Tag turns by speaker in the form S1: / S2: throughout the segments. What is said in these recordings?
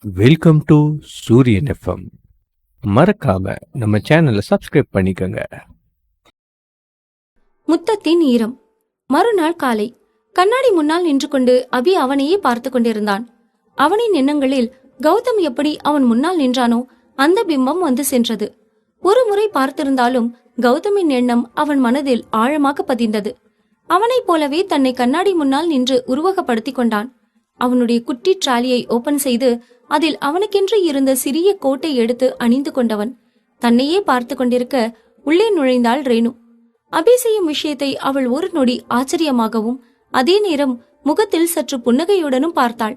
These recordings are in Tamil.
S1: வெல்கம் டு சூரியன் எஃப்எம். மறக்காம நம்ம சேனலை சப்ஸ்கிரைப் பண்ணிக்கோங்க.
S2: முத்தத்தின் ஈரம். மறுநாள் காலை கண்ணாடி முன்னால் நின்று கொண்டு அபி அவனையே பார்த்து கொண்டிருந்தான். அவனின் எண்ணங்களில் கௌதம் எப்படி அவன் முன்னால் நின்றானோ அந்த பிம்பம் வந்து சென்றது. ஒரு முறை பார்த்திருந்தாலும் கௌதமின் எண்ணம் அவன் மனதில் ஆழமாக பதிந்தது. அவனைப் போலவே தன்னை கண்ணாடி முன்னால் நின்று உருவகப்படுத்தி கொண்டான். அவனுடைய குட்டி டிராலியை ஓபன் செய்து அதில் அவனுக்கென்று இருந்த சிறிய கோட்டை எடுத்து அணிந்து கொண்டவன் தன்னையே பார்த்து கொண்டிருக்க உள்ளே நுழைந்தாள் ரேணு. அபி செய்யும் விஷயத்தை அவள் ஒரு நொடி ஆச்சரியமாகவும் அதே நேரம் முகத்தில் சற்று புன்னகையுடனும் பார்த்தாள்.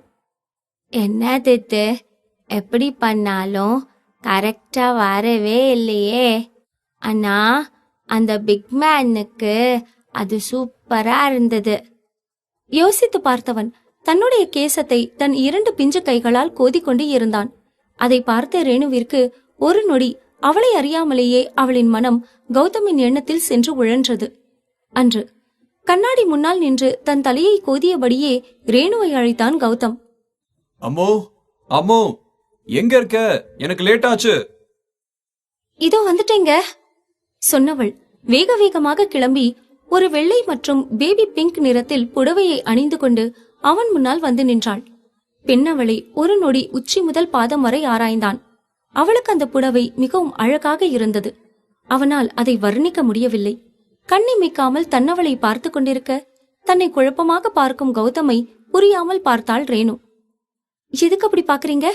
S2: என்ன தெத்து, எப்படி பண்ணாலும் கரெக்டா வரவே இல்லையே. அண்ணா, அந்த பிக் மேனுக்கு அது சூப்பரா இருந்தது. யோசித்து பார்த்தவன் தன்னுடைய கேசத்தை தன் 2 பிஞ்சு கைகளால் கோதிக்கொண்டு இருந்தான். அதை பார்த்த ரேணுவிற்கு ஒரு நொடி அவளை அறியாமலேயே அவளின் மனம் கௌதமின் எண்ணத்தில் சென்று உழன்றது. அன்று கண்ணாடி முன்னால் நின்று தன் தலையை கோதியபடியே ரேணுவை அழைத்தான் கௌதம்.
S3: அம்மோ அம்மோ, எங்க இருக்க? எனக்கு லேட் ஆச்சு.
S2: இதோ வந்துட்டேங்க சொன்னவள் வேக வேகமாக கிளம்பி ஒரு வெள்ளை மற்றும் பேபி பிங்க் நிறத்தில் புடவையை அணிந்து கொண்டு அவன் முன்னால் வந்து நின்றாள். பெண்ணவளை ஒரு நொடி உச்சி முதல் பாதம் வரை ஆராய்ந்தான். அவளுக்கு அந்த புடவை மிகவும் அழகாக இருந்தது. அவனால் அதை வர்ணிக்க முடியவில்லை. கண்ணிமைக்காமல் தன்னவளை பார்த்து கொண்டிருக்க தன்னை குழப்பமாக பார்க்கும் கௌதமை புரியாமல் பார்த்தாள் ரேணு. எதுக்கு அப்படி பாக்குறீங்க?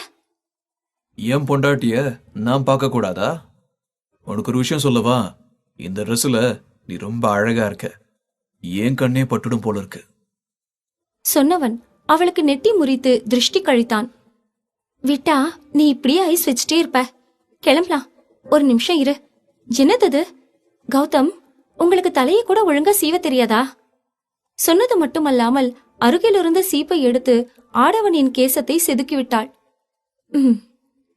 S3: என் பொண்டாட்டிய நான் பார்க்க கூடாதா? உனக்கு ஒரு விஷயம் சொல்லவா? இந்த ட்ரெஸ்ல நீ ரொம்ப அழகா இருக்க. ஏன் கண்ணே பட்டுடும் போல இருக்கு.
S2: சொன்னவன் அவளுக்கு நெட்டி முறித்து திருஷ்டி கழித்தான். விட்டா நீ இப்படியே ஐஸ் வச்சுட்டே இருப்ப. கிளம்பலாம், ஒரு நிமிஷம் இரு. என்னது கௌதம், உங்களுக்கு தலையை கூட ஒழுங்கா சீவ தெரியாதா? சொன்னது மட்டுமல்லாமல் அருகிலிருந்த சீப்பை எடுத்து ஆடவனின் கேசத்தை செதுக்கிவிட்டாள்.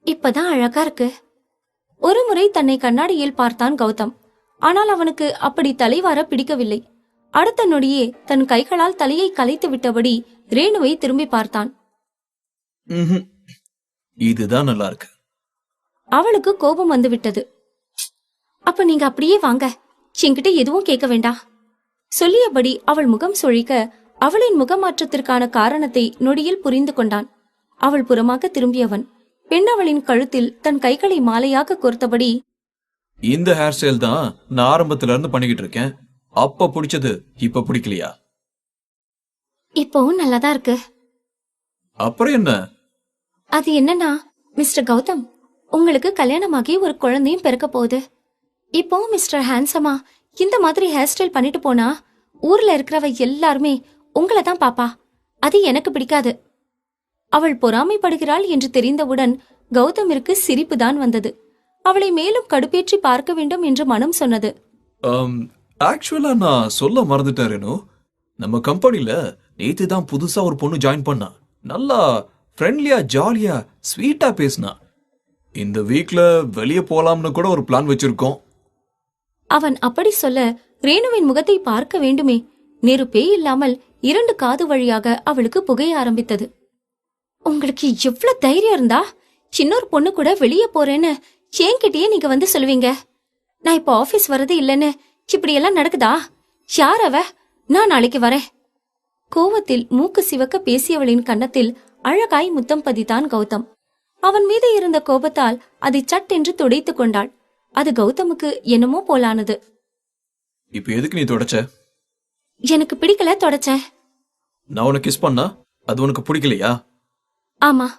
S2: இப்பதான் அழகா இருக்கு. ஒரு முறை தன்னை கண்ணாடியில் பார்த்தான் கௌதம். ஆனால் அவனுக்கு அப்படி தலைவார பிடிக்கவில்லை. அடுத்த நொடியே தன் கைகளால் தலையை கலைத்து விட்டபடி ரேணுவை திரும்பி பார்த்தான்.
S3: இதுதான் நல்லா இருக்கு.
S2: அவளுக்கு கோபம் வந்துவிட்டது. அப்ப நீங்க அப்படியே வாங்க, என்கிட்ட எதுவும் கேட்க வேண்டாம் சொல்லியபடி அவள் முகம் சொழிக்க அவளின் முகமாற்றத்திற்கான காரணத்தை நொடியில் புரிந்து கொண்டான். அவள் புறமாக திரும்பியவன் பெண்ணவளின் கழுத்தில் தன் கைகளை மாலையாக கோர்த்தபடி,
S3: இந்த ஹேர் ஸ்டைல் தான் நான் ஆரம்பத்துல இருந்து பண்ணிக்கிட்டு இருக்கேன். அப்ப பிடிச்சது இப்ப பிடிக்கலையா?
S2: இப்பவும் நல்லாதான் இருக்கு.
S3: அப்புறம் என்ன?
S2: அது என்னன்னா மிஸ்டர் கௌதம், உங்களுக்கு கல்யாணமாகி ஒரு குழந்தையும் பிறக்க போகுது. இப்போ மிஸ்டர் ஹேண்ட்ஸமா இந்த மாதிரி ஹேர் ஸ்டைல் பண்ணிட்டு போனா ஊர்ல இருக்கிறவ எல்லாருமே உங்களை தான் பாப்பா. அது எனக்கு பிடிக்காது. அவள் பொறாமைப்படுகிறாள் என்று தெரிந்தவுடன் கௌதமிற்கு சிரிப்பு தான் வந்தது. அவளை மேலும் கடுப்பேற்றி பார்க்க வேண்டும் என்று மனம் சொன்னது.
S3: ஆக்சுவலா நான் சொல்ல மறந்துட்டேன். நம்ம கம்பெனில நேத்து தான் புதுசா ஒரு பொண்ணு ஜாயின் பண்ணா. நல்லா ஃப்ரெண்ட்லியா ஜாலியா ஸ்வீட்டா பேசினா. இந்த வீக்ல வெளியே போலாம்னு கூட ஒரு பிளான் வச்சிருக்கோம்.
S2: அவன் அப்படி சொல்ல ரேணுவின் முகத்தை பார்க்க வேண்டுமே. நெருப்பே இல்லாமல் 2 காது வழியாக அவளுக்கு புகைய ஆரம்பித்தது. உங்களுக்கு எவ்வளவு தைரியம் இருந்தா சின்னொரு பொண்ணு கூட வெளியே போறேன்னு என்கிட்டயே நீங்க வந்து சொல்லுவீங்க. நான் இப்ப ஆபீஸ் வர்றது இல்லைன்னு இப்படி எல்லாம் நடக்குதா? யார் அவ? நான் நாளைக்கு வரேன். கோவத்தில் மூக்கு சிவக்க பேசியவளின் கன்னத்தில் அழகாய் முத்தம் பதித்தான் கௌதம். அவன் மீது இருந்த கோபத்தால் அதை சட்டென்று துடைத்து கொண்டாள். அது கௌதமுக்கு என்னமோ போலானது.
S3: இப்ப எதுக்கு நீ தொடச்ச?
S2: எனக்கு பிடிக்கல, தொடச்சேன்.
S3: நான் உனக்கு கிஸ் பண்ணா அது உனக்கு பிடிக்கலையா?
S2: ஆமா.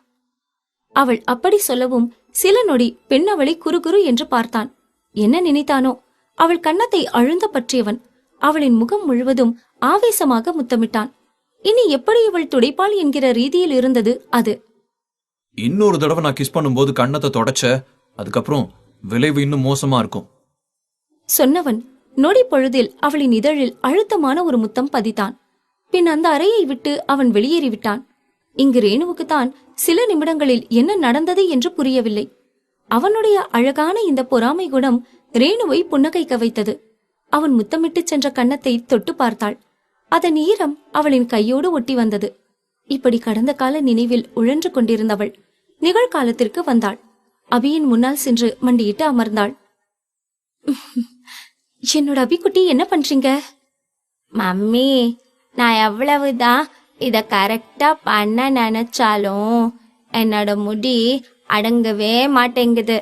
S2: அவள் அப்படி சொல்லவும் சில நொடி பெண் அவளை குறுகுறு என்று பார்த்தான். என்ன நினைத்தானோ? அவள் கன்னத்தை அழுந்த பற்றியவன் அவளின் முகம் முழுவதும் ஆவேசமாக முத்தமிட்டான். இனி எப்படி இவள் துடைப்பாள் என்கிற ரீதியில் இருந்தது அது.
S3: இன்னொரு தடவை நான் கிஸ் பண்ணும்போது கன்னத்தை தொடச்ச, அதுக்கப்புறம் விளைவு இன்னும் மோசமா இருக்கும்.
S2: சொன்னவன் நொடி பொழுதில் அவளின் இதழில் அழுத்தமான ஒரு முத்தம் பதித்தான். பின் அந்த அறையை விட்டு அவன் வெளியேறிவிட்டான். இங்கு ரேணுவுக்குத்தான் சில நிமிடங்களில் என்ன நடந்தது என்று புரியவில்லை. அவனுடைய அழகான இந்த பொறாமை குணம் ரேணுவை புன்னகைக்க வைத்தது. அவன் முத்தமிட்டு சென்ற கன்னத்தை தொட்டு பார்த்தாள். அதன் ஈரம் அவளின் கையோடு ஒட்டி வந்தது. இப்படி கடந்த கால நினைவில் உழன்று கொண்டிருந்தவள் நிகழ்காலத்திற்கு வந்தாள். அபியின் முன்னால் சென்று மண்டியிட்டு அமர்ந்தாள். என்னோட அபிக்குட்டி என்ன பண்றீங்க? மம்மி, நான் எவ்வளவுதான் இத கரெக்டா பண்ண நினைச்சாலும் என்னோட முடி அடங்கவே மாட்டேங்குது.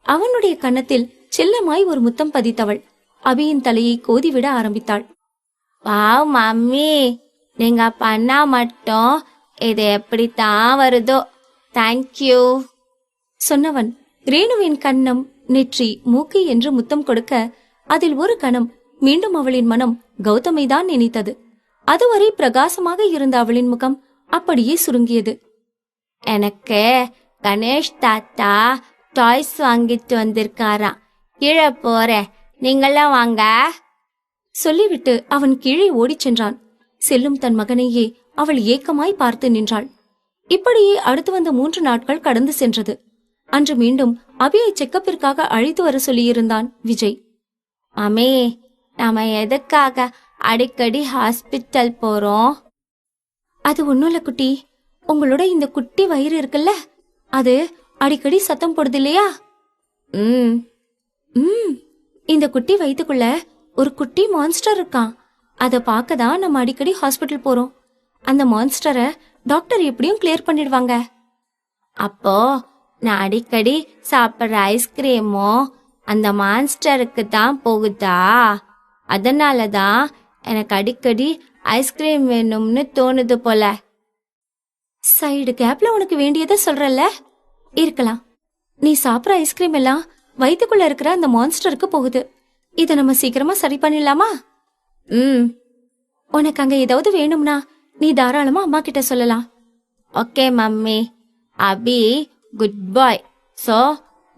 S2: அவனுடைய கன்னத்தில் செல்லமாய் ஒரு முத்தம் பதித்தவள் அபியின் தலையை கோதிவிட ஆரம்பித்தாள். வாவ் மம்மி, நீங்க பண்ணா மட்டும் இது எப்படித்தான் வருதோ. தேங்க்யூ சொன்னவன் ரேணுவின் கன்னம், நெற்றி, மூக்கு என்று முத்தம் கொடுக்க அதில் ஒரு கணம் மீண்டும் அவளின் மனம் கௌதமைதான் நினைத்தது. அதுவரை பிரகாசமாக இருந்த அவளின் முகம் அப்படியே சுருங்கியது. எனக்கு கணேஷ் தாத்தா டாய்ஸ் வாங்கிட்டு வந்திருக்காராம். கீழே போறேன், நீங்களாம் வாங்க சொல்லிவிட்டு அவன் கீழே ஓடிச் சென்றான். செல்லும் தன் மகனையே அவள் ஏக்கமாய் பார்த்து நின்றாள். இப்படியே அடுத்து வந்த 3 நாட்கள் கடந்து சென்றது. அன்று மீண்டும் அபியை செக்கப்பிற்காக அழைத்து வர சொல்லியிருந்தான் விஜய். அமே, நாம எதுக்காக அடிக்கடி ஹாஸ்பிட்டல் போறோம்? அது ஒண்ணுல குட்டி, உங்களோட இந்த குட்டி வயிறு இருக்குல்ல, அது அடிக்கடி சத்தம் போடுது இல்லையா? இந்த குட்டி வயித்துக்குள்ள ஒரு குட்டி மான்ஸ்டர் இருக்கான். அத பார்க்கதான் நம்ம அடிக்கடி ஹாஸ்பிட்டல் போறோம். அந்த மான்ஸ்டரை டாக்டர் எப்படியும் கிளியர் பண்ணிடுவாங்க. அப்போ நான் அடிக்கடி சாப்பிட்ற ஐஸ்கிரீமோ அந்த மான்ஸ்டருக்கு தான் போகுதா? அதனாலதான் எனக்கு அடிக்கடி ஐஸ்கிரீம் வேணும்னு தோணுது போல. சைடு கேப்ல உனக்கு வேண்டியதை சொல்றல்ல, இருக்கலாம். நீ சாப்பிட்ற ஐஸ்கிரீம் எல்லாம் வயிற்றுக்குள்ள இருக்கிற அந்த மான்ஸ்டருக்கு போகுது. இத நம்ம சீக்கிரமா சரி பண்ணிடலாமா? உனக்கு அங்க ஏதாவது வேணும்னா நீ தாராளமா அம்மா கிட்ட சொல்லலாம். Okay mummy. Abhi good bye. So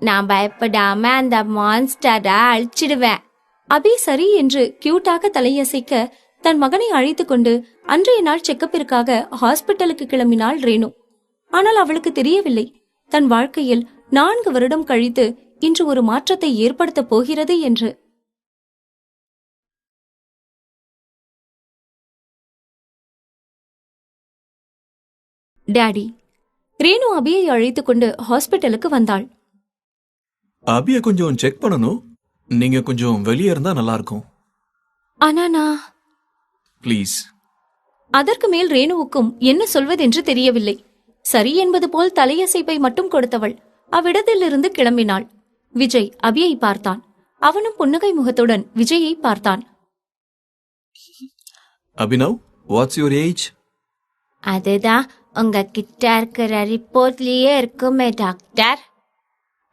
S2: நான் பயப்படாம அந்த மான்ஸ்டரை அழிச்சிடுவேன். அபி சரி என்று கியூட்டாக தலையசைக்க தன் மகனை அழைத்து கொண்டு அன்றைய நாள் செக்கப்பிற்காக ஹாஸ்பிட்டலுக்கு கிளம்பினாள் ரேணு. ஆனால் அவளுக்கு தெரியவில்லை, தன் வாழ்க்கையில் 4 வருடம் கழித்து இன்று ஒரு மாற்றத்தை ஏற்படுத்த போகிறது என்று. டாடி. ரேணு அபியை அழைத்து கொண்டு ஹாஸ்பிட்டலுக்கு வந்தாள்.
S3: அபிய கொஞ்சம் செக் பண்ணணும். நீங்க கொஞ்சம் வெளியே இருந்தா நல்லா இருக்கும்.
S2: ஆனா
S3: ப்ளீஸ்.
S2: அதற்கு மேல் ரேணுவுக்கும் என்ன சொல்வதென்று தெரியவில்லை. சரி என்பது போல் தலையசைப்பை மட்டும் கொடுத்தவள் அவ்விடத்திலிருந்து கிளம்பினாள். விஜய் அபியை பார்த்தான். அவனும் புன்னகை முகத்துடன் விஜயை பார்த்தான்.
S3: Abhinav, what's your age?
S2: அதுதான் உங்க கிட்ட இருக்கிற ரிப்போர்ட்லயே இருக்குமே டாக்டர்.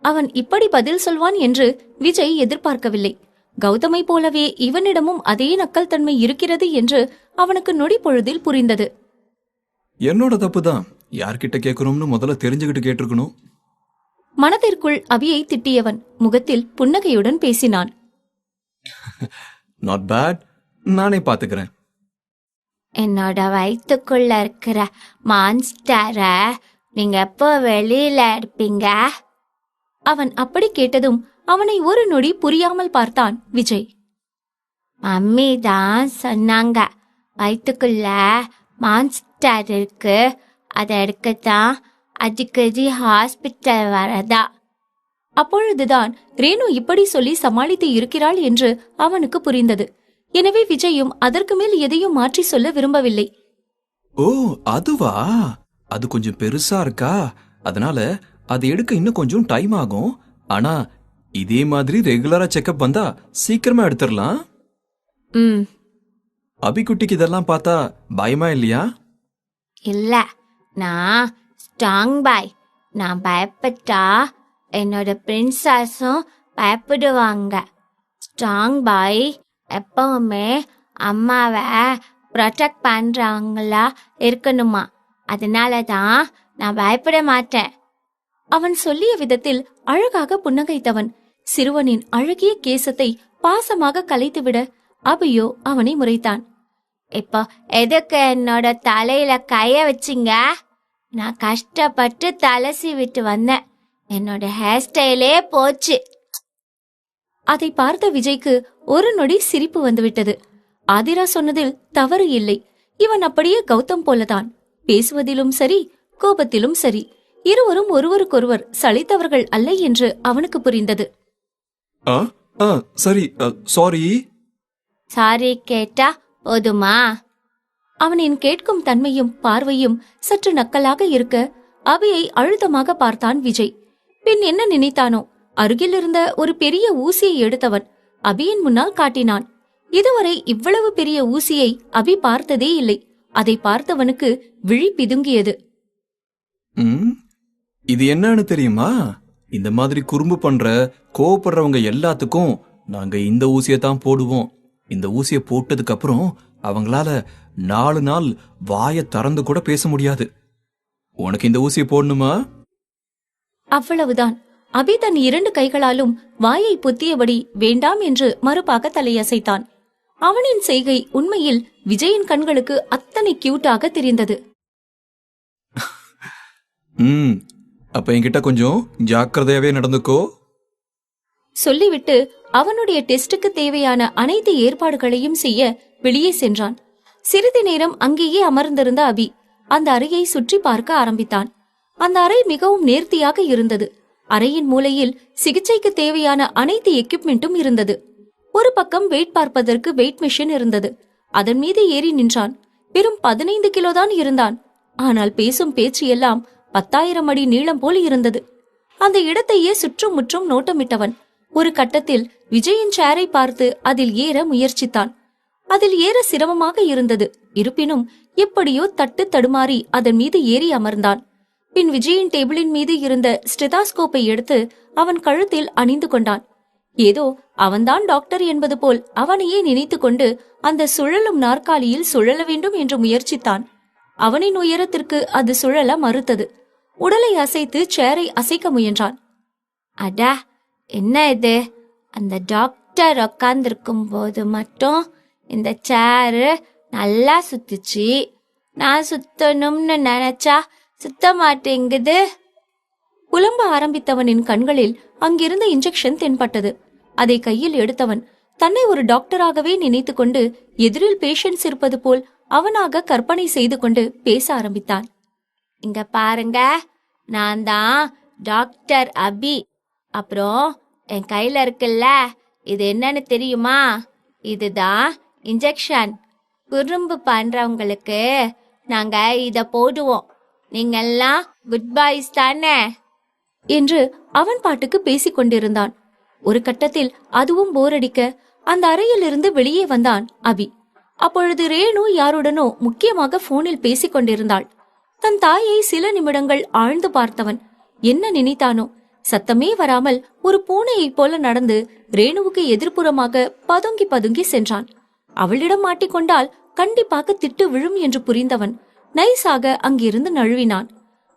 S2: அவன் இப்படி பதில் சொல்வான் என்று விஜய் எதிர்பார்க்கவில்லை. கௌதமை போலவே இவனிடமும் அதே நக்கல் தன்மை இருக்கிறது என்று அவனுக்கு நொடி பொழுதில் புரிந்தது.
S3: என்னோட தப்பு தான். யார்கிட்ட கேட்கணும்னு முதல்ல தெரிஞ்சுக்கிட்டு கேட்டிருக்கணும்.
S2: மனதிற்குள் அபியை திட்டியவன் முகத்தில் புன்னகையுடன் பேசினான்.
S3: நாட் பேட், நானே பாத்துக்கிறேன்.
S2: என்னோட வயிற்றுக்குள்ள இருக்கிற மான்ஸ்டர நீங்க எப்போ வெளியில எடுப்பீங்க? அவன் அப்படி கேட்டதும் அவனை ஒரு நொடி புரியாமல் பார்த்தான் விஜய். மம்மி தான் சொன்னாங்க, வயிற்றுக்குள்ள மான்ஸ்டர் இருக்கு, அதை எடுக்கத்தான் அடிக்கடி ஹாஸ்பிட்டல் வரதா. அப்பொழுதுதான் ரேணு இப்படி சொல்லி சமாளித்து இருக்கிறாள் என்று அவனுக்கு புரிந்தது. எனவே விஜயும் அதற்கு மேல் எதையும் மாற்றி சொல்ல விரும்பவில்லை.
S3: ஓ அதுவா? அது கொஞ்சம் பெருசா இருக்கா, அதனால அது எடுக்க இன்னும் கொஞ்சம் டைம் ஆகும். ஆனா இதே மாதிரி ரெகுலரா செக்அப் வந்தா சீக்கிரமா எடுத்துடலாம். அபிக்குட்டிக்கு இதெல்லாம் பார்த்தா பயமா இல்லையா?
S2: இல்ல, நான் ஸ்ட்ராங் பாய். நான் பயப்பட்டா என்னோட பிரின்சஸும் பயப்படுவாங்க. ஸ்ட்ராங் பாய் எப்பவுமே அம்மாவை ப்ரொடெக்ட் பண்றவங்களா இருக்கணுமா, அதனாலதான் நான் பயப்பட மாட்டேன். அவன் சொல்லிய விதத்தில் அழகாக புன்னகைத்தவன் சிறுவனின் அழகிய கேசத்தை பாசமாக கலைத்துவிட அபியோ அவனை முறைத்தான். இப்போ எதுக்கு என்னோட தலையில கைய வச்சிங்க? நான் கஷ்டப்பட்டு தலை சீவிட்டு வந்தேன், என்னோட ஹேர் ஸ்டைலே போச்சு. அதை பார்த்த விஜய்க்கு ஒரு நொடி சிரிப்பு வந்துவிட்டது. ஆதிரா சொன்னதில் தவறு இல்லை. இவன் அப்படியே கௌதம் போலதான், பேசுவதிலும் சரி கோபத்திலும் சரி. இருவரும் ஒருவருக்கொருவர் சளைத்தவர்கள் அல்ல என்று அவனுக்கு புரிந்தது.
S3: ஆ ஆ சரி, சாரி.
S2: சாரி கேட்டா போதுமா? அவனின் கேட்கும் தன்மையும் பார்வையும் சற்று நக்கலாக இருக்க அபியை அழுத்தமாக பார்த்தான் விஜய். பின் என்ன நினைத்தானோ, அருகில் இருந்த ஒரு பெரிய ஊசியை எடுத்தவன் அபியின் முன்னால் காட்டினான். இதுவரை இவ்வளவு பெரிய ஊசியை அபி பார்த்ததே இல்லை. அதை பார்த்தவனுக்கு விழி பிதுங்கியது.
S3: இது என்னன்னு தெரியுமா? இந்த மாதிரி குறும்பு பண்ற கோவப்படுறவங்க எல்லாத்துக்கும் நாங்க இந்த ஊசியை தான் போடுவோம். இந்த ஊசியை போட்டதுக்கு அப்புறம் அவங்களால 4 நாள் வாயை திறந்து கூட பேச முடியாது. உனக்கு இந்த ஊசியை போடணுமா?
S2: அவ்வளவுதான். அபி தன் 2 கைகளாலும் வாயை பொத்தியபடி வேண்டாம் என்று மறுப்பாக தலையசைத்தான். அவனின் செய்கை உண்மையில் விஜயின் கண்களுக்கு அத்தனை கியூட்டாக தெரிந்தது.
S3: அப்ப என்கிட்ட கொஞ்சம் ஜாக்கிரதையாவே நடந்துக்கோ
S2: சொல்லிவிட்டு அவனுடைய டெஸ்டுக்கு தேவையான அனைத்து ஏற்பாடுகளையும் செய்ய வெளியே சென்றான். சிறிது நேரம் அங்கேயே அமர்ந்திருந்த அபி அந்த அறையை சுற்றி பார்க்க ஆரம்பித்தான். அந்த அறை மிகவும் நேர்த்தியாக இருந்தது. அறையின் மூலையில் சிகிச்சைக்கு தேவையான அனைத்து எக்யூப்மெண்ட்டும் இருந்தது. ஒரு பக்கம் வெயிட் பார்ப்பதற்கு வெயிட் மிஷின் இருந்தது. அதன் மீது ஏறி நின்றான். வெறும் 15 கிலோ தான் இருந்தான். ஆனால் பேசும் பேச்சு எல்லாம் 10,000 அடி நீளம் போல் இருந்தது. அந்த இடத்தையே சுற்றும் முற்றும் நோட்டமிட்டவன் ஒரு கட்டத்தில் விஜயின் சேரை பார்த்து அதில் ஏற முயற்சித்தான். அதில் ஏற சிரமமாக இருந்தது. இருப்பினும் எப்படியோ தட்டு தடுமாறி அதன் மீது ஏறி அமர்ந்தான். பின் விஜயின் டேபிளின் மீது இருந்த ஸ்டெதாஸ்கோப்பை எடுத்து அவன் கழுத்தில் அணிந்து கொண்டான். ஏதோ அவன்தான் டாக்டர் என்பது போல் அவனையே நினைத்து கொண்டு அந்த சுழலும் நாற்காலியில் சுழல வேண்டும் என்று முயற்சித்தான். அவனின் உயரத்திற்கு அது சுழல மறுத்தது. உடலை அசைத்து சேரை அசைக்க முயன்றான். அடா, என்ன இது? அந்த டாக்டர் உட்கார்ந்திருக்கும் போது மட்டும் இந்த சேரு நல்லா சுத்துச்சு. நான் சுத்தணும்னு நினைச்சா சுத்த மாட்டேங்குது. புலம்ப ஆரம்பித்தவனின் கண்களில் அங்கிருந்த இன்ஜெக்ஷன் தென்பட்டது. அதை கையில் எடுத்தவன் தன்னை ஒரு டாக்டராகவே நினைத்து கொண்டு எதிரில் பேஷண்ட்ஸ் இருப்பது போல் அவனாக கற்பனை செய்து கொண்டு பேச ஆரம்பித்தான். இங்க பாருங்க, நான் தான் டாக்டர் அபி. அப்புறம் என் கையில இருக்குல்ல, இது என்னன்னு தெரியுமா? இதுதான் இன்ஜெக்ஷன். குறும்பு பண்றவங்களுக்கு நாங்க இத போடுவோம். நீங்கெல்லாம் குட் பாய்ஸ் தானே என்று அவன் பாட்டுக்கு பேசிக் கொண்டிருந்தான். ஒரு கட்டத்தில் அதுவும் போரடிக்க அந்த அறையில் இருந்து வெளியே வந்தான் அபி. அப்பொழுது ரேணு யாருடனோ முக்கியமாக போனில் பேசிக் கொண்டிருந்தாள். தன் தாயை சில நிமிடங்கள் ஆழ்ந்து பார்த்தவன் என்ன நினைத்தானோ, சத்தமே வராமல் ஒரு பூனையைப் போல நடந்து ரேணுவுக்கு எதிர்ப்புறமாக பதுங்கி பதுங்கி சென்றான். அவளிடம் மாட்டிக்கொண்டால் கண்டிப்பாக திட்டு விழும் என்று புரிந்தவன் நைஸாக அங்கிருந்து நழுவினான்.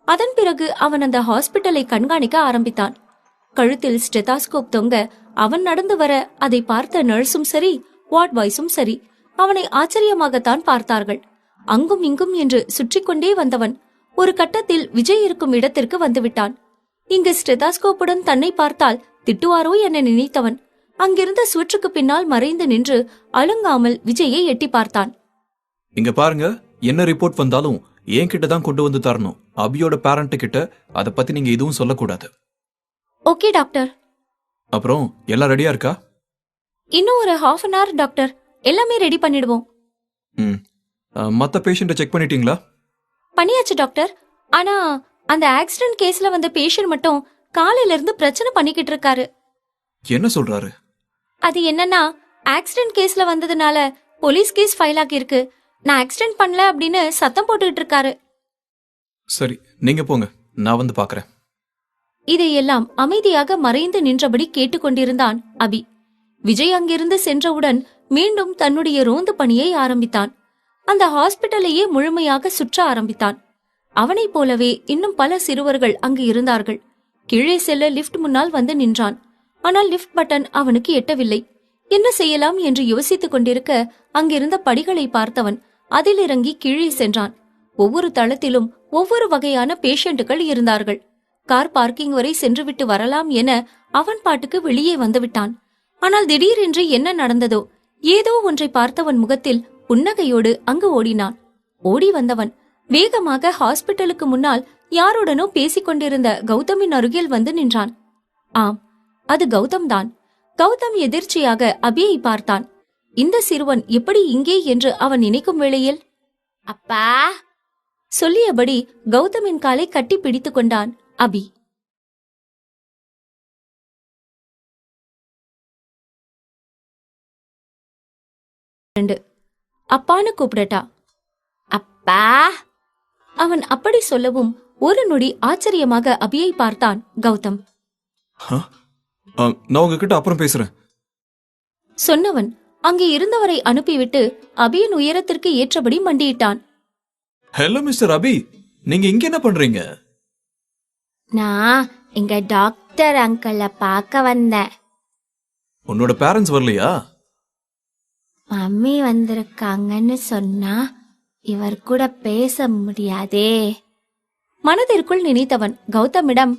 S2: அதன் பிறகு அவன் அந்த ஹாஸ்பிட்டலை கண்காணிக்க ஆரம்பித்தான். கழுத்தில் ஸ்டெதாஸ்கோப் தொங்க அவன் நடந்து வர அதை பார்த்த நர்ஸும் சரி, வார்ட் பாய்ஸும் சரி அவனை ஆச்சரியமாகத்தான் பார்த்தார்கள். அங்கும் இங்கும் என்று சுற்றி கொண்டே வந்தவன் ஒரு கட்டத்தில் விஜய் இருக்கும் இடத்திற்கு வந்துவிட்டான். இங்கு ஸ்டெதாஸ்கோப்புடன் தன்னை பார்த்தால் திட்டுவாரோ என நினைத்தவன் அங்கிருந்த சுவற்றுக்கு பின்னால் மறைந்து நின்று அழுங்காமல் விஜயை எட்டி பார்த்தான்.
S3: இங்க பாருங்க, என்ன ரிப்போர்ட் வந்தாலும் என்கிட்ட தான் கொண்டு வந்து தரணும். அபியோட பேரண்ட் கிட்ட அதை பத்தி நீங்க எதுவும் சொல்லக்கூடாது.
S2: Okay doctor.
S3: அப்புறம் எல்லாம் ரெடியா இருக்கா?
S2: இன்னும் ஒரு ½ an hour டாக்டர், எல்லாமே ரெடி பண்ணிடுவோம்.
S3: மத்த பேஷண்ட்டை செக் பண்ணிட்டீங்களா?
S2: பண்ணியாச்சு டாக்டர். ஆனா அந்த ஆக்சிடென்ட் கேஸ்ல வந்த பேஷண்ட் மட்டும் காலையில இருந்து பிரச்சனை பண்ணிக்கிட்டு இருக்காரு.
S3: என்ன சொல்றாரு?
S2: அது என்னன்னா, ஆக்சிடென்ட் கேஸ்ல வந்ததுனால போலீஸ் கேஸ் ஃபைல் ஆகியிருக்கு. நான் ஆக்சிடென்ட் பண்ணல அப்படின்னு சத்தம் போட்டுக்கிட்டு இருக்காரு.
S3: சரி, நீங்க போங்க, நான் வந்து பாக்குறேன்.
S2: இதையெல்லாம் அமைதியாக மறைந்து நின்றபடி கேட்டுக்கொண்டிருந்தான் அபி. விஜய் அங்கிருந்து சென்றவுடன் மீண்டும் தன்னுடைய ரோந்து பணியை ஆரம்பித்தான். அந்த ஹாஸ்பிட்டலையே முழுமையாக சுற்ற ஆரம்பித்தான். அவனைப் போலவே இன்னும் பல சிறுவர்கள் அங்கு இருந்தார்கள். கீழே செல்ல லிப்ட் முன்னால் வந்து நின்றான். ஆனால் லிப்ட் பட்டன் அவனுக்கு எட்டவில்லை. என்ன செய்யலாம் என்று யோசித்துக் கொண்டிருக்க அங்கிருந்த படிகளை பார்த்தவன் அதில் இறங்கி கீழே சென்றான். ஒவ்வொரு தளத்திலும் ஒவ்வொரு வகையான பேஷண்ட்டுகள் இருந்தார்கள். கார் பார்க்கிங் வரை சென்றுவிட்டு வரலாம் என அவன் பாட்டுக்கு வெளியே வந்துவிட்டான். ஆனால் திடீரென்று என்ன நடந்ததோ, ஏதோ ஒன்றை பார்த்தவன் முகத்தில் புன்னகையோடு அங்கு ஓடினான். ஓடி வந்தவன் வேகமாக ஹாஸ்பிட்டலுக்கு முன்னால் யாருடனோ பேசிக் கொண்டிருந்த கௌதமின் அருகில் வந்து நின்றான். ஆம், அது கௌதம் தான். கௌதம் எதிர்ச்சியாக அபியை பார்த்தான். இந்த சிறுவன் எப்படி இங்கே என்று அவன் நினைக்கும் வேளையில், அப்பா சொல்லியபடி கௌதமின் காலை கட்டி பிடித்துக் கொண்டான் அபி. அப்பான்னு கூப்பிடட்டா? அப்பா. அவன் அப்படி சொல்லவும் ஒரு நொடி ஆச்சரியமாக அபியை பார்த்தான் கௌதம்.
S3: நான் உங்ககிட்ட அப்புறம் பேசுறேன்
S2: சொன்னவன் அங்கே இருந்தவரை அனுப்பிவிட்டு அபியின் உயரத்திற்கு ஏற்றபடி மண்டியிட்டான்.
S3: ஹலோ மிஸ்டர் அபி, நீங்க இங்க என்ன பண்றீங்க?
S2: நான் இங்க டாக்டர் அங்கிள பார்க்க வந்தேன்.
S3: உன்னோட பேரண்ட்ஸ் வரலையா?
S2: மம்மி வந்திருக்காங்கன்னு சொன்னா இவர் கூட பேச முடியாதே. மனதிற்குள் நினைத்தவன் கௌதமிடம்,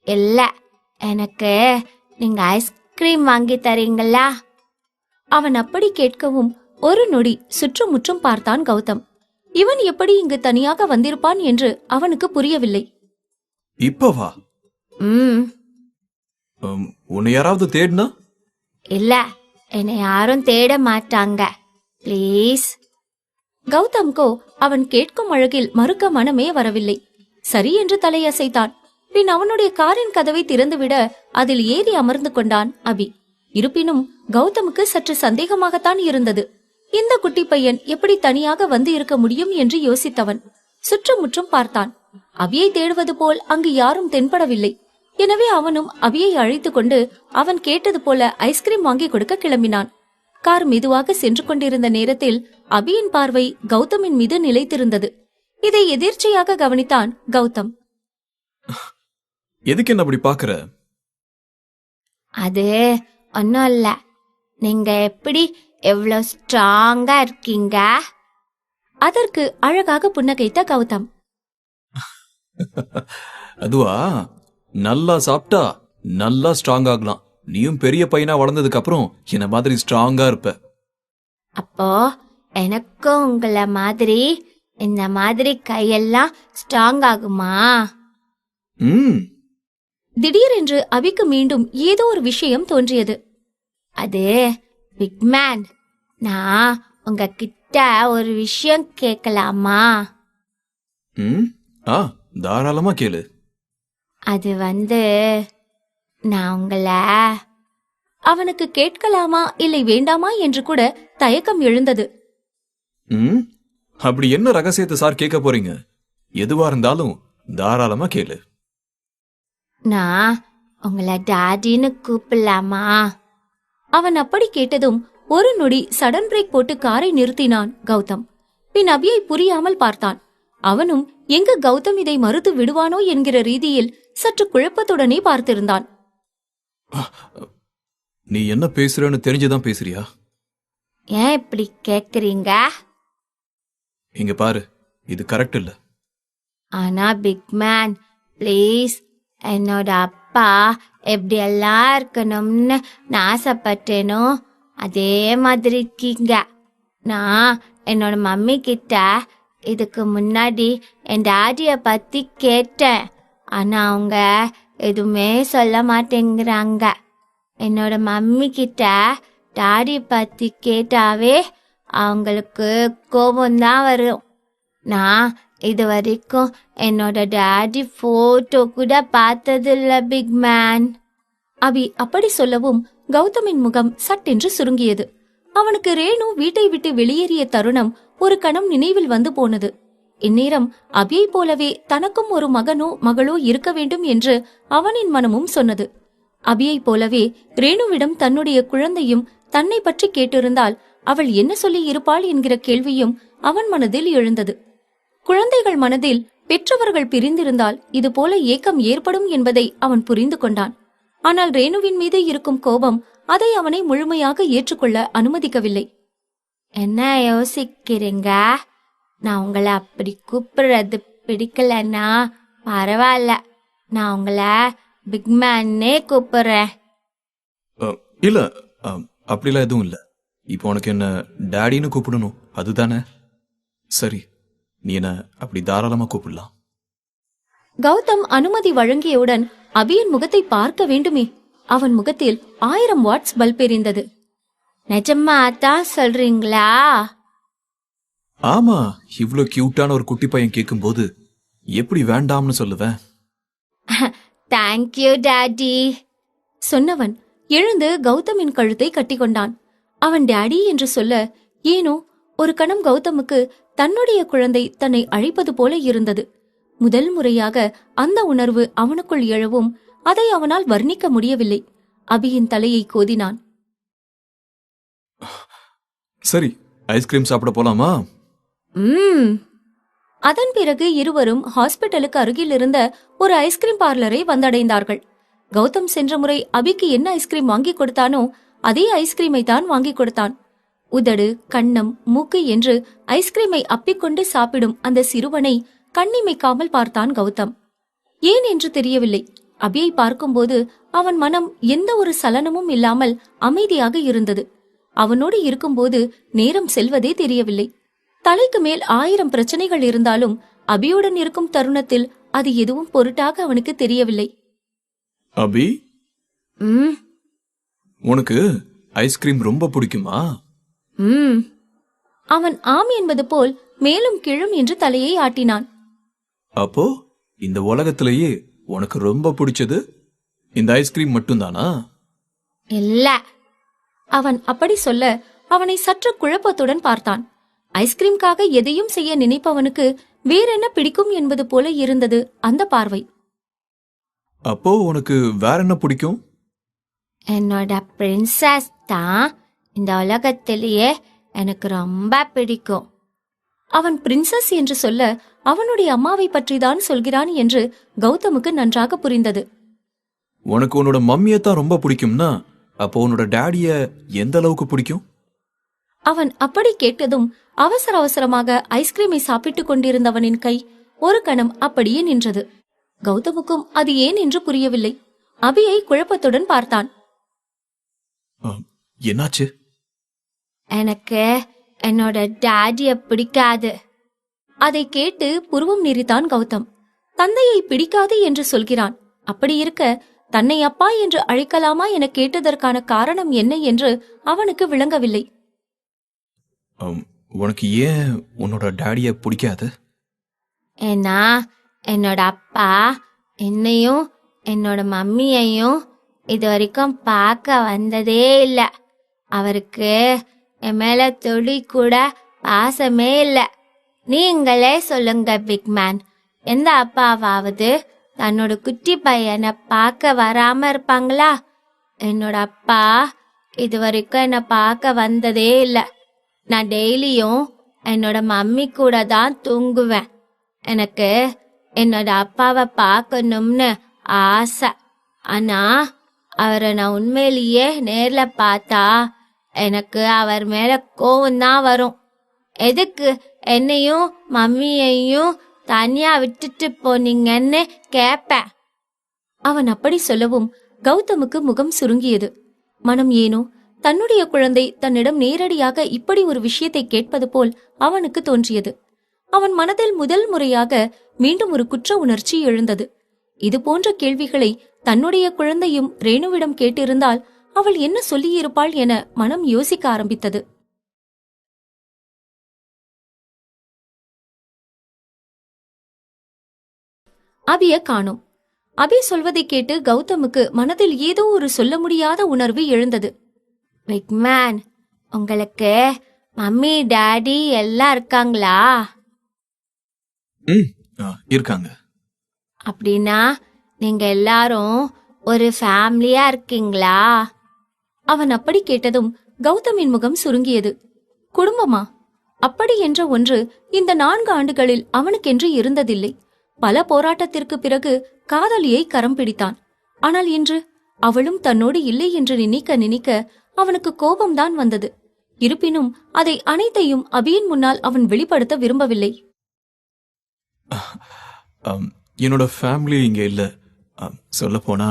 S2: இல்ல, எனக்கு நீங்க ஐஸ்கிரீம் வாங்கி தரீங்களா? அவன் அப்படி கேட்கவும் ஒரு நொடி சுற்றுமுற்றும் பார்த்தான் கௌதம். இவன் எப்படி இங்கு தனியாக வந்திருப்பான் என்று அவனுக்கு புரியவில்லை.
S3: இப்பவா? உன்னை யாராவது தேடினா?
S2: இல்ல, என்னை யாரும் தேட மாட்டாங்க, பிளீஸ். கௌதம்கோ அவன் கேட்கும் அழகில் மறுக்க மனமே வரவில்லை. சரி என்று தலையசைத்தான். பின் அவனுடைய காரின் கதவை திறந்துவிட அதில் ஏறி அமர்ந்து கொண்டான் அபி. இருப்பினும் கௌதமுக்கு சற்று சந்தேகமாகத்தான் இருந்தது. இந்த குட்டி பையன் எப்படி தனியாக வந்து இருக்க முடியும் என்று யோசித்தவன் சுற்றுமுற்றும் பார்த்தான். அபியை தேடுவது போல் அங்கு யாரும் தென்படவில்லை. எனவே அவனும் அபியை அழைத்து கொண்டு அவன் கேட்டது போல ஐஸ்கிரீம் வாங்கி கொடுக்க கிளம்பினான். கார் மெதுவாக சென்று கொண்டிருந்த நேரத்தில் அபியின் பார்வை கௌதமின் மீது நிலைத்திருந்தது. இதை எதிர்ச்சியாக கவனித்தான் கௌதம்.
S3: எதுக்கு என்ன அப்படி பாக்குற?
S2: அது ஒன்னும் இல்ல, நீங்க எப்படி எவ்வளவு ஸ்ட்ராங்கா இருக்கீங்க. அதற்கு அழகாக புன்னகைத்த கௌதம்.
S3: அதுவா, நல்லா சாப்பிட்டா நல்லா ஸ்ட்ராங் ஆகலாம். நீயும் பெரிய பையனா வளர்ந்ததுக்கு அப்புறம் என்ன மாதிரி ஸ்ட்ராங்கா இருப்ப.
S2: அப்போ எனக்கும் உங்களை மாதிரி இந்த மாதிரி கையெல்லாம் ஸ்ட்ராங் ஆகுமா? திடீரென்று அபிக்கு மீண்டும் ஏதோ ஒரு விஷயம் தோன்றியது. அது பிக்மேன், நான் உங்ககிட்ட ஒரு விஷயம் கேட்கலாமா?
S3: தாராளமா கேளு.
S2: அது நான் உங்களை... அவனுக்கு கேட்கலாமா இல்லை வேண்டாமா என்று கூட தயக்கம் எழுந்தது.
S3: அப்படி என்ன ரகசியத்தை சார் கேட்க போறீங்க? எதுவா இருந்தாலும் தாராளமா கேளு.
S2: நான் உங்களை டாடின்னு கூப்பிடலாமா? அவன் அப்படி கேட்டதும் ஒரு நொடி சடன் பிரேக் போட்டு காரை நிறுத்தினான் கௌதம். பின் அபியை புரியாமல் பார்த்தான். அவனும் எங்கு கௌதம் இதை மறுத்து விடுவானோ என்கிற ரீதியில் சற்று குழப்பத்துடனே பார்த்திருந்தான்.
S3: நீ என்ன பேசுறன்னு தெரிஞ்சுதான் பேசுறியா?
S2: ஏன் இப்படி கேக்குறீங்க?
S3: இங்க பாரு, இது கரெக்ட் இல்ல.
S2: ஆனா பிக்மேன், பிளீஸ், என்னோட அப்பா எப்படி எல்லாம் இருக்கணும்னு நான் ஆசைப்பட்டேனோ அதே மாதிரி இருக்கீங்க. நான் என்னோட மம்மி கிட்ட இதுக்கு முன்னாடி என் டாடிய பத்தி கேட்டேன். ஆனா அவங்க எதுவுமே சொல்ல மாட்டேங்கிறாங்க. என்னோட மம்மி கிட்ட டாடி பத்தி கேட்டாவே அவங்களுக்கு கோபம்தான் வரும். நான் இது வரைக்கும் என்னோட டாடி போட்டோ கூட பார்த்ததில்ல பிக்மேன். அபி அப்படி சொல்லவும் கௌதமின் முகம் சட்டென்று சுருங்கியது. அவனுக்கு ரேணு வீட்டை விட்டு வெளியேறிய தருணம் ஒரு கணம் நினைவில் வந்து போனது. இந்நேரம் அபியை போலவே தனக்கும் ஒரு மகனோ மகளோ இருக்க வேண்டும் என்று அவனின் மனமும் சொன்னது. அபியை போலவே ரேணுவிடம் தன்னுடைய குழந்தையும் தன்னை பற்றி கேட்டிருந்தால் அவள் என்ன சொல்லி இருப்பாள் என்கிற கேள்வியும் அவன் மனதில் எழுந்தது. குழந்தைகள் மனதில் பெற்றவர்கள் பிரிந்திருந்தால் இது போல ஏக்கம் ஏற்படும் என்பதை அவன் புரிந்து கொண்டான். ஆனால் ரேணுவின் மீது இருக்கும் கோபம் அதை அவனை முழுமையாக ஏற்றுக்கொள்ள அனுமதிக்கவில்லை. என்ன யோசிக்கிறீங்க? நான் உங்களை அப்படி கூப்பிடுறது பிடிக்கலன்னா பரவாயில்ல, நான் உங்களை பிக்மேன்னே கூப்பிடுறேன்.
S3: இல்ல, அப்படிலாம் எதுவும் இல்ல. இப்போ உனக்கு என்ன டாடின்னு கூப்பிடணும், அதுதானே? சரி, நீ என்ன அப்படி தாராளமா கூப்பிடலாம்.
S2: கௌதம் அனுமதி வழங்கியவுடன் அபியின் முகத்தை பார்க்க வேண்டுமே. அவன் முகத்தில் 1000 வாட்ஸ் பல்ப் எரிந்தது. நிஜமா தான் சொல்றீங்களா?
S3: ஆமா, இவ்ளோ கியூட்டான ஒரு குட்டி பையன் கேட்கும்போது எப்படி வேண்டாம்னு சொல்லுவேன்?
S2: தேங்க்யூ டாடி சொன்னவன் எழுந்து கௌதமின் கழுத்தை கட்டிக்கொண்டான். அவன் டாடி என்று சொல்ல ஏனோ ஒரு கணம் கௌதமுக்கு தன்னுடைய குழந்தை தன்னை அழைப்பது போல இருந்தது. முதல் முறையாக அந்த உணர்வு அவனுக்குள் எழவும் அதை அவனால் வர்ணிக்க முடியவில்லை. அபியின் தலையை கோதினான்.
S3: சரி, ஐஸ்கிரீம் சாப்பிட போலாமா?
S2: அதன் பிறகு இருவரும் ஹாஸ்பிட்டலுக்கு அருகில் இருந்த ஒரு ஐஸ்கிரீம் பார்லரை வந்தடைந்தார்கள். கௌதம் சென்ற முறை அபிக்கு என்ன ஐஸ்கிரீம் வாங்கி கொடுத்தானோ அதே ஐஸ்கிரீமை தான் வாங்கி கொடுத்தான். உதடு, கன்னம், மூக்கு என்று ஐஸ்கிரீமை அப்பிக்கொண்டு சாப்பிடும் அந்த சிறுவனை கண்ணிமைக்காமல் பார்த்தான் கௌதம். ஏன் என்று தெரியவில்லை. அபியை பார்க்கும்போது அவன் மனம் எந்த ஒரு சலனமும் இல்லாமல் அமைதியாக இருந்தது. அவனோடு இருக்கும்போது நேரம் செல்வதே தெரியவில்லை. தலைக்கு மேல் 1000 பிரச்சனைகள் இருந்தாலும் அபியுடன் இருக்கும் தருணத்தில் அது எதுவும் பொருட்டாக அவனுக்கு தெரியவில்லை.
S3: அபி, உனக்கு ஐஸ்கிரீம் ரொம்ப பிடிக்குமா?
S2: அவன் ஆம் என்பது போல் மேலும் கீழும் என்று தலையை ஆட்டினான்.
S3: அப்போ இந்த உலகத்திலேயே உனக்கு ரொம்ப பிடிச்சது இந்த ஐஸ்கிரீம் மட்டும்தானா?
S2: இல்ல. அவன் அப்படி சொல்ல அவனை சற்று குழப்பத்துடன் பார்த்தான். ஐஸ்கிரீம்காக எதையும் செய்ய நினைப்பவனுக்கு வேறென்ன பிடிக்கும் என்பது போல இருந்தது அந்த பார்வை.
S3: அப்போ உனக்கு வேற என்ன பிடிக்கும்?
S2: என்னோட பிரின்சஸ் தான் இந்த உலகத்திலேயே எனக்கு ரொம்ப பிடிக்கும். அவன் பிரின்சஸ் என்று சொல்ல அவனுடைய அம்மாவை பற்றிதான் சொல்கிறான் என்று கௌதமுக்கு நன்றாக புரிந்தது.
S3: உனக்கு உன்னோட மம்மியத்தான் ரொம்ப பிடிக்கும்னா அப்போ உன்னோட டாடிய எந்த அளவுக்கு பிடிக்கும்?
S2: அவன் அப்படி கேட்டதும் அவசர அவசரமாக ஐஸ்கிரீமை சாப்பிட்டுக் கொண்டிருந்தவனின் கை ஒரு கணம் அப்படியே நின்றது. கௌதமுக்கும் அது ஏன் என்று புரியவில்லை. அபியை குழப்பத்துடன் பார்த்தான்.
S3: என்னாச்சு?
S2: எனக்கு என்னோட டாடிய பிடிக்காது. அதை கேட்டு புருவம் நெறித்தான் கௌதம். தந்தையை பிடிக்காது என்று சொல்கிறான். அப்படி இருக்க தன்னை அப்பா என்று அழைக்கலாமா என கேட்டதற்கான காரணம் என்ன என்று அவனுக்கு விளங்கவில்லை.
S3: உனக்கு ஏன் உன்னோட டாடிய பிடிக்காது?
S2: ஏன்னா என்னோட அப்பா என்னையும் என்னோட மம்மியையும் இது வரைக்கும் பார்க்க வந்ததே இல்லை. அவருக்கு என் மேல துளி கூட பாசமே இல்லை. நீங்களே சொல்லுங்க பிக் மேன், எந்த அப்பாவாவது தன்னோட குட்டி பையனை பார்க்க வராம இருப்பாங்களா? என்னோட அப்பா இது வரைக்கும் என்னை பார்க்க வந்ததே இல்லை. நான் டெய்லியும் என்னோட மம்மி கூட தான் தூங்குவேன். எனக்கு என்னோட அப்பாவை பார்க்கணும்னு ஆசை. ஆனா அவரை நான் உண்மையிலேயே நேர்ல பார்த்தா எனக்கு அவர் மேல கோவம்தான் வரும். எதுக்கு என்னையும் மம்மியையும் தனியா விட்டுட்டு போனீங்கன்னு கேப்பேன். அவன் அப்படி சொல்லவும் கௌதமுக்கு முகம் சுருங்கியது. மனம் ஏனோ தன்னுடைய குழந்தை தன்னிடம் நேரடியாக இப்படி ஒரு விஷயத்தை கேட்பது போல் அவனுக்கு தோன்றியது. அவன் மனதில் முதல் முறையாக மீண்டும் ஒரு குற்ற உணர்ச்சி எழுந்தது. இது போன்ற கேள்விகளை தன்னுடைய குழந்தையும் ரேணுவிடம் கேட்டிருந்தால் அவள் என்ன சொல்லியிருப்பாள் என மனம் யோசிக்க ஆரம்பித்தது. அபிய காணோம். அபி சொல்வதை கேட்டு கௌதமுக்கு மனதில் ஏதோ ஒரு சொல்ல முடியாத உணர்வு எழுந்தது. பிக் மேன், உங்களுக்கு மம்மி டாடி எல்லாம் இருக்காங்களா?
S3: இருக்காங்க.
S2: அப்படின்னா நீங்க எல்லாரும் ஒரு ஃபேமிலியா இருக்கீங்களா? அவன் அப்படி கேட்டதும் கௌதமின் முகம் சுருங்கியது. குடும்பமா? அப்படி என்ற ஒன்று இந்த 4 ஆண்டுகளில் அவனுக்கென்று இருந்ததில்லை. பல போராட்டத்திற்கு பிறகு காதலியை கரம் பிடித்தான். ஆனால் இன்று அவளும் தன்னோடு இல்லை என்று நினைக்க நினைக்க அவனுக்கு கோபம்தான் வந்தது. இருப்பினும் அதை அனைத்தையும் அபியின் முன்னால் அவன் வெளிப்படுத்த விரும்பவில்லை.
S3: என்னோட ஃபேமிலி இங்க இல்ல. சொல்ல போனா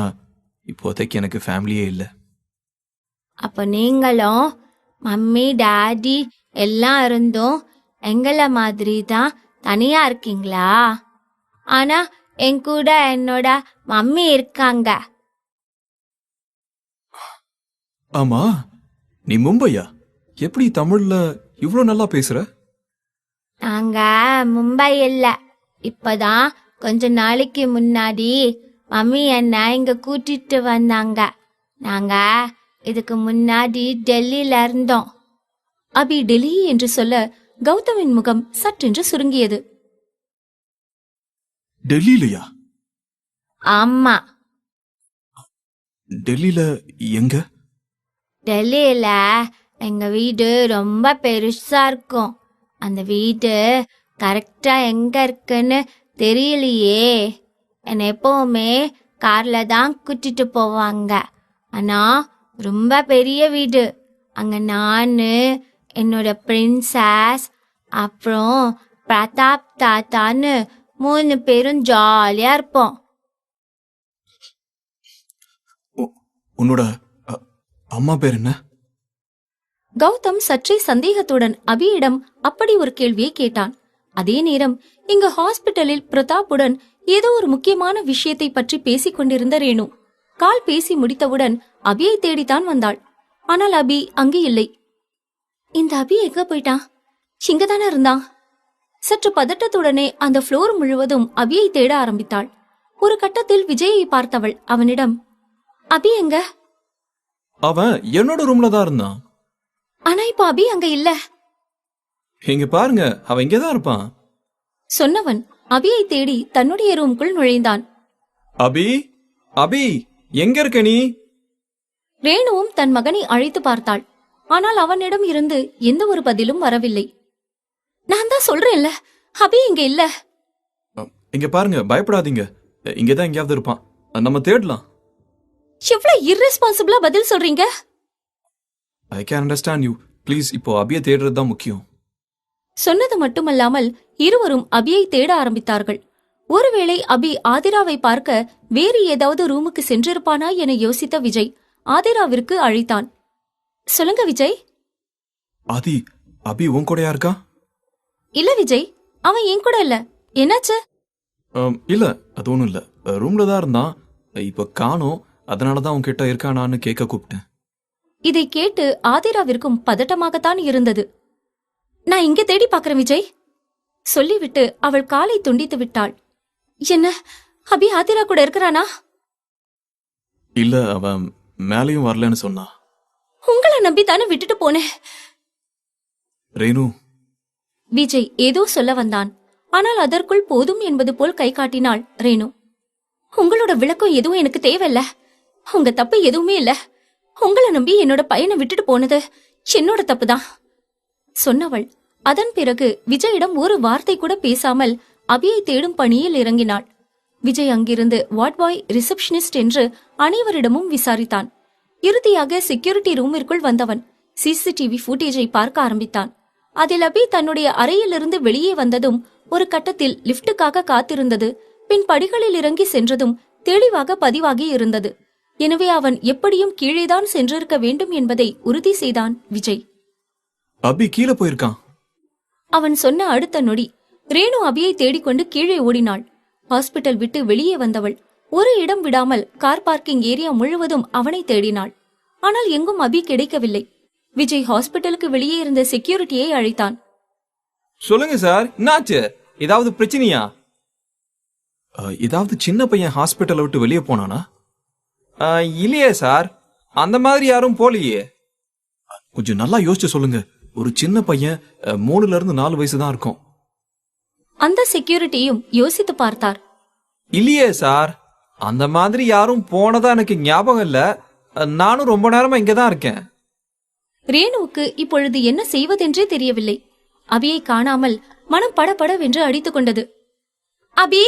S3: இப்போதைக்கு எனக்கு ஃபேமிலியே இல்ல.
S2: அப்ப நீங்களும் மம்மி டாடி எல்லாம் இருந்தும் எங்கள மாதிரி தான் தனியா இருக்கீங்களா? ஆனா என் கூட என்னோட மம்மி இருக்காங்க.
S3: ஆமா, நீ மும்பையா? எப்படி தமிழ்ல இவ்ளோ நல்லா பேசுற?
S2: நாங்க மும்பை இல்ல, இப்பதான் கொஞ்ச நாளைக்கு முன்னாடி மம்மி என்ன இங்க கூட்டிட்டு வந்தாங்க. நாங்க இதுக்கு முன்னாடி டெல்லியில இருந்தோம். அபி டெல்லி என்று சொல்ல கௌதமின் முகம் சற்றென்று சுருங்கியது.
S3: டெல்லியிலயா?
S2: ஆமா,
S3: டெல்லியில எங்க?
S2: டெல்லியில எங்க வீடு ரொம்ப பெருசா இருக்கும். அந்த வீடு கரெக்டா எங்க இருக்குன்னு தெரியலையே. என்னை எப்பவுமே கார்ல தான் கூட்டிட்டு போவாங்க. ஆனா ரொம்ப பெரிய வீடு. அங்க நானு, என்னோட பிரின்சஸ், அப்புறம் பிரதாப் தாத்தான்னு 3 பேரும் ஜாலியா இருப்போம்.
S3: உன்னோட அம்மா பேர் என்ன?
S2: கௌதம் சற்றே சந்தேகத்துடன் அபியிடம் அப்படி ஒரு கேள்வியை கேட்டான். அதே நேரம் இங்கு ஹாஸ்பிட்டலில் பிரதாப்புடன் ஏதோ ஒரு முக்கியமான விஷயத்தை பற்றி பேசிக் கொண்டிருந்த ரேணு கால் பேசி முடித்தவுடன் அபியை தேடித்தான் வந்தாள். ஆனால் அபி அங்கு இல்லை. இந்த அபி எங்க போயிட்டான்? இங்கதானே இருந்தான். சற்று பதட்டத்துடனே அந்த புளோர் முழுவதும் அபியை தேட ஆரம்பித்தாள். ஒரு கட்டத்தில் விஜயை பார்த்தவள் அவனிடம், அபி எங்க?
S3: அவன் என்னோட ரூம்ல தான் இருந்தான்.
S2: ஆனா இப்ப அபி அங்க இல்ல.
S3: இங்க பாருங்க, அவன் இங்கதான் இருப்பான்.
S2: சொன்னவன் அபியை தேடி தன்னுடைய ரூம்குள் நுழைந்தான்.
S3: அபி, அபி, எங்க இருக்க நீ?
S2: ரேணுவும் தன் மகனை அழைத்து பார்த்தாள். ஆனால் அவனிடம் இருந்து எந்த ஒரு பதிலும் வரவில்லை. நான் தான் சொல்றேன்ல, அபி இங்க இல்ல.
S3: இங்க பாருங்க, பயப்படாதீங்க. இங்கதான் எங்கேயாவது இருப்பான். நம்ம தேடலாம்.
S2: எவ்வளவு இர்ரெஸ்பான்சிபிளா பதில் சொல்றீங்க?
S3: I can understand you. Please, இப்போ அபியை தேடுறது தான் முக்கியம்.
S2: சொன்னது மட்டுமல்லாமல் இருவரும் அபியை தேட ஆரம்பித்தார்கள். ஒருவேளை அபி ஆதிராவை பார்க்க வேறு ஏதாவது ரூமுக்கு சென்றிருப்பானா என யோசித்த விஜய் ஆதிராவிற்கு அழைத்தான். சொல்லுங்க விஜய்.
S3: ஆதி, அபி உன் கூடயா இருக்கா?
S2: இல்ல விஜய், அவன் என் கூட இல்ல. என்னாச்சு?
S3: இல்ல, அது ஒண்ணும் இல்ல. ரூம்ல தான் இருந்தான். இப்ப காணோம். அதனாலதான் உன்கிட்ட இருக்கானான்னு கேட்க கூப்பிட்டேன்.
S2: இதை கேட்டு ஆதிராவிற்கும் பதட்டமாகத்தான் இருந்தது. நான் இங்க தேடி பாக்குறேன் விஜய் சொல்லிவிட்டு அவள் காலை துண்டித்து விட்டாள். என்ன, அபி ஆதிரா கூட இருக்கிறானா?
S3: இல்ல, அவன் மேலையும் வரலன்னு சொன்னா.
S2: உங்களை நம்பி தானே விட்டுட்டு போனேன்.
S3: ரேணு.
S2: விஜய் ஏதோ சொல்ல வந்தான். ஆனால் அதற்குள் போதும் என்பது போல் கை காட்டினாள் ரேணு. உங்களோட விளக்கம் எதுவும் எனக்கு தேவையில்ல. உங்க தப்பு எதுவுமே இல்ல. உங்களை நம்பி என்னோட பையனை விட்டுட்டு போனது என்னோட தப்புதான் சொன்னவள் அதன் பிறகு விஜயிடம் ஒரு வார்த்தை கூட பேசாமல் அபியை தேடும் பணியில் இறங்கினாள். விஜய் அங்கிருந்து வார்ட் பாய், ரிசப்ஷனிஸ்ட் என்று அனைவரிடமும் விசாரித்தான். இறுதியாக செக்யூரிட்டி ரூமிற்குள் வந்தவன் சிசிடிவி ஃபுட்டேஜை பார்க்க ஆரம்பித்தான். அதில் அபி தன்னுடைய அறையிலிருந்து வெளியே வந்ததும் ஒரு கட்டத்தில் லிப்டுக்காக காத்திருந்தது, பின் படிகளில் இறங்கி சென்றதும் தெளிவாக பதிவாகி இருந்தது. எனவே அவன் எப்படியும் கீழேதான் சென்றிருக்க வேண்டும் என்பதை உறுதி செய்தான் விஜய்.
S3: அபி கீழே போயிருக்கான்.
S2: அவன் சொன்ன அடுத்த நொடி ரேணு அபியை தேடிக்கொண்டு கீழே ஓடினாள். ஹாஸ்பிட்டல் விட்டு வெளியே வந்தவள் ஒரு இடம் விடாமல் கார் பார்க்கிங் ஏரியா முழுவதும் அவனை தேடினாள். ஆனால் எங்கும் அபி கிடைக்கவில்லை. விஜய் ஹாஸ்பிட்டலுக்கு வெளியே இருந்த செக்யூரிட்டியை அழைத்தான்.
S3: சொல்லுங்க சார், என்னாச்சு? ஏதாவது பிரச்சனையா? ஏதாவது சின்ன பையன் ஹாஸ்பிட்டலை விட்டு வெளியே போனானா? இல்லையே சார், அந்த மாதிரி யாரும் போலியே. கொஞ்சம் நல்லா யோசிச்சு சொல்லுங்க. ஒரு சின்ன பையன் 3 to 4 வயசு தான் இருக்கும்.
S2: அந்த செக்யூரிட்டியும் யோசித்து பார்த்தார்.
S3: இல்லையே சார், அந்த மாதிரி யாரும் போனதா எனக்கு ஞாபகம் இல்ல. நானும் ரொம்ப நேரமா இங்கதான் இருக்கேன்.
S2: ரேணுவுக்கு இப்பொழுது என்ன செய்வதென்றே தெரியவில்லை. அபியை காணாமல் மனம் படபடவென்று அடித்துக் கொண்டது. அபி,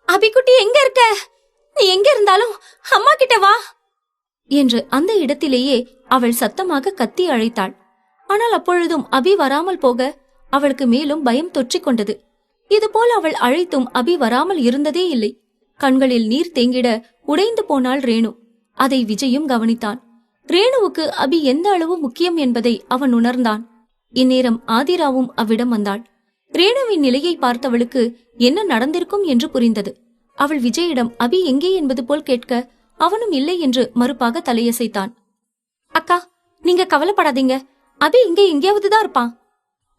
S2: அபிக்குட்டி எங்க இருக்க? நீ எங்க இருந்தாலும் அம்மா கிட்ட வா என்று அந்த இடத்திலேயே அவள் சத்தமாக கத்தி அழைத்தாள். ஆனால் அப்பொழுதும் அபி வராமல் போக அவளுக்கு மேலும் பயம் தொற்றிக் கொண்டது. இதுபோல் அவள் அழைத்தும் அபி வராமல் இருந்ததே இல்லை. கண்களில் நீர் தேங்கிட உடைந்து போனாள் ரேணு. அதை விஜயும் கவனித்தான். ரேணுவுக்கு அபி எந்த அளவு முக்கியம் என்பதை அவன் உணர்ந்தான். இந்நேரம் ஆதிராவும் அவ்விடம் வந்தாள். ரேணுவின் நிலையை பார்த்தவளுக்கு என்ன நடந்திருக்கும் என்று புரிந்தது. அவள் விஜயிடம் அபி எங்கே என்பது போல் கேட்க அவனும் இல்லை என்று மறுப்பாக தலையசைத்தான். அக்கா, நீங்க கவலைப்படாதீங்க, அபி இங்கே எங்கேயாவதுதான் இருப்பான்.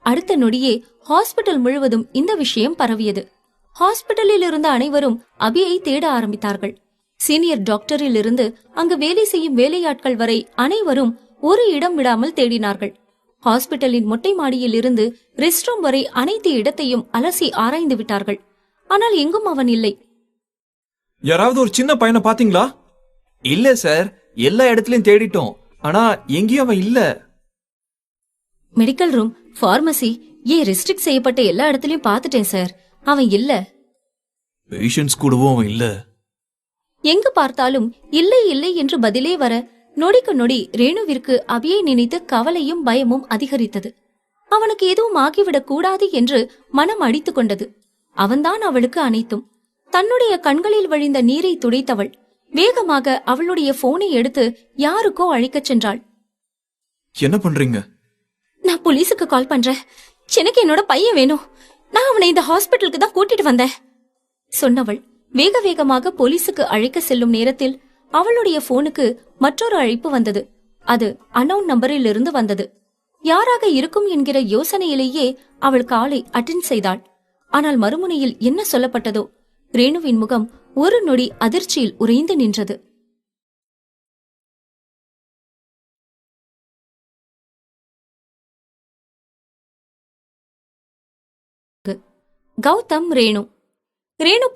S2: அடுத்த நொடியே ஹாஸ்பிட்டல் முழுவதும் இந்த விஷயம் பரவியது. ஹாஸ்பிட்டலில் இருந்த அனைவரும் அபியை தேட ஆரம்பித்தார்கள். சீனியர் டாக்டரில் இருந்து அங்கு வேலை செய்யும் வேலையாட்கள் வரை அனைவரும் ஒரு இடம் விடாமல் தேடினார்கள். ஹாஸ்பிட்டலின் மொட்டை மாடியில் இருந்து ரெஸ்ட் ரூம் வரை அனைத்து இடத்தையும் அலசி ஆராய்ந்து விட்டார்கள். ஆனால் எங்கும் அவன் இல்லை.
S3: யாராவது ஒரு சின்ன பையனை பாத்தீங்களா? இல்ல சார், எல்லா இடத்துலயும் தேடிட்டோம், ஆனா எங்கேயும் அவன் இல்ல.
S2: மெடிக்கல் ரூம், பார்மசி, ரெஸ்ட்ரிக்ட் செய்யப்பட்ட எல்லா இடத்துலயும் பாத்துட்டேன் சார், அவன் இல்ல.
S3: பேஷண்ட்ஸ் கூடவும் அவன் இல்ல.
S2: எங்கு பார்த்தாலும் இல்லை இல்லை என்று பதிலே வர நொடிக்கு நொடி ரேணுவிற்கு அபியை நினைத்து கவலையும் பயமும் அதிகரித்தது. அவனுக்கு எதுவும் ஆகிவிடக் கூடாது என்று மனம் அடித்துக் கொண்டது. அவன்தான் அவளுக்கு அனைத்தும். தன்னுடைய கண்களில் வழிந்த நீரை துடைத்தவள் வேகமாக அவளுடைய போனை எடுத்து யாருக்கோ அழைக்கச் சென்றாள்.
S3: என்ன பண்றீங்க?
S2: நான் போலீஸுக்கு கால் பண்றேன், எனக்கு என்னோட பையன் வேணும், நான் அவனை இந்த ஹாஸ்பிட்டலுக்கு தான் கூட்டிட்டு வந்தேன் சொன்னவள் வேக வேகமாக போலீஸுக்கு அழைக்க செல்லும் நேரத்தில் அவளுடைய போனுக்கு மற்றொரு அழைப்பு வந்தது. அது அன்னோன் நம்பரில் இருந்து வந்தது. யாராக இருக்கும் என்கிற யோசனையிலேயே அவள் காலை அட்டெண்ட் செய்தாள். ஆனால் மறுமுனையில் என்ன சொல்லப்பட்டதோ? ரேணுவின் முகம் ஒரு நொடி அதிர்ச்சியில் உறைந்து நின்றது. கௌதம், ரேணு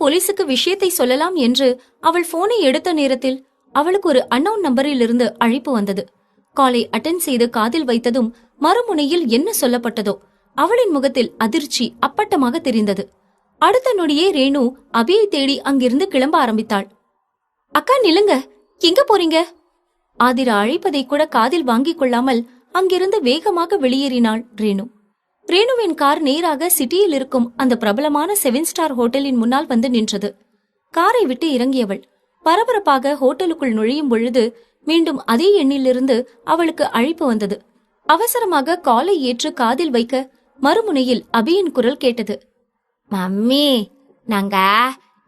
S2: போலீசுக்கு விஷயத்தை சொல்லலாம் என்று அவள் போனை எடுத்த நேரத்தில் அவளுக்கு ஒரு அன்னோன் நம்பரில் இருந்து அழைப்பு வந்தது. காலை அட்டெண்ட் செய்து காதில் வைத்ததும் மறுமுனையில் என்ன சொல்லப்பட்டதோ அவளின் முகத்தில் அதிர்ச்சி அப்பட்டமாக தெரிந்தது. அடுத்த நொடியே ரேணு அபியை தேடி அங்கிருந்து கிளம்ப ஆரம்பித்தாள். அக்கா நில்லுங்க, எங்க போறீங்க? ஆதிரா அழைப்பதை கூட காதில் வாங்கிக் கொள்ளாமல் அங்கிருந்து வேகமாக வெளியேறினாள் ரேணு. ரேணுவின் கார் நேராக சிட்டியில் இருக்கும் அந்த பிரபலமான 7 ஸ்டார் ஹோட்டலின் முன்னால் வந்து நின்றது. காரை விட்டு இறங்கியவள் பரபரப்பாக ஹோட்டலுக்குள் நுழையும் பொழுது மீண்டும் அதே எண்ணிலிருந்து அவளுக்கு அழைப்பு வந்தது. அவசரமாக காலை ஏற்று காதில் வைக்க மறுமுனையில் அபியின் குரல் கேட்டது. மம்மி, நாங்க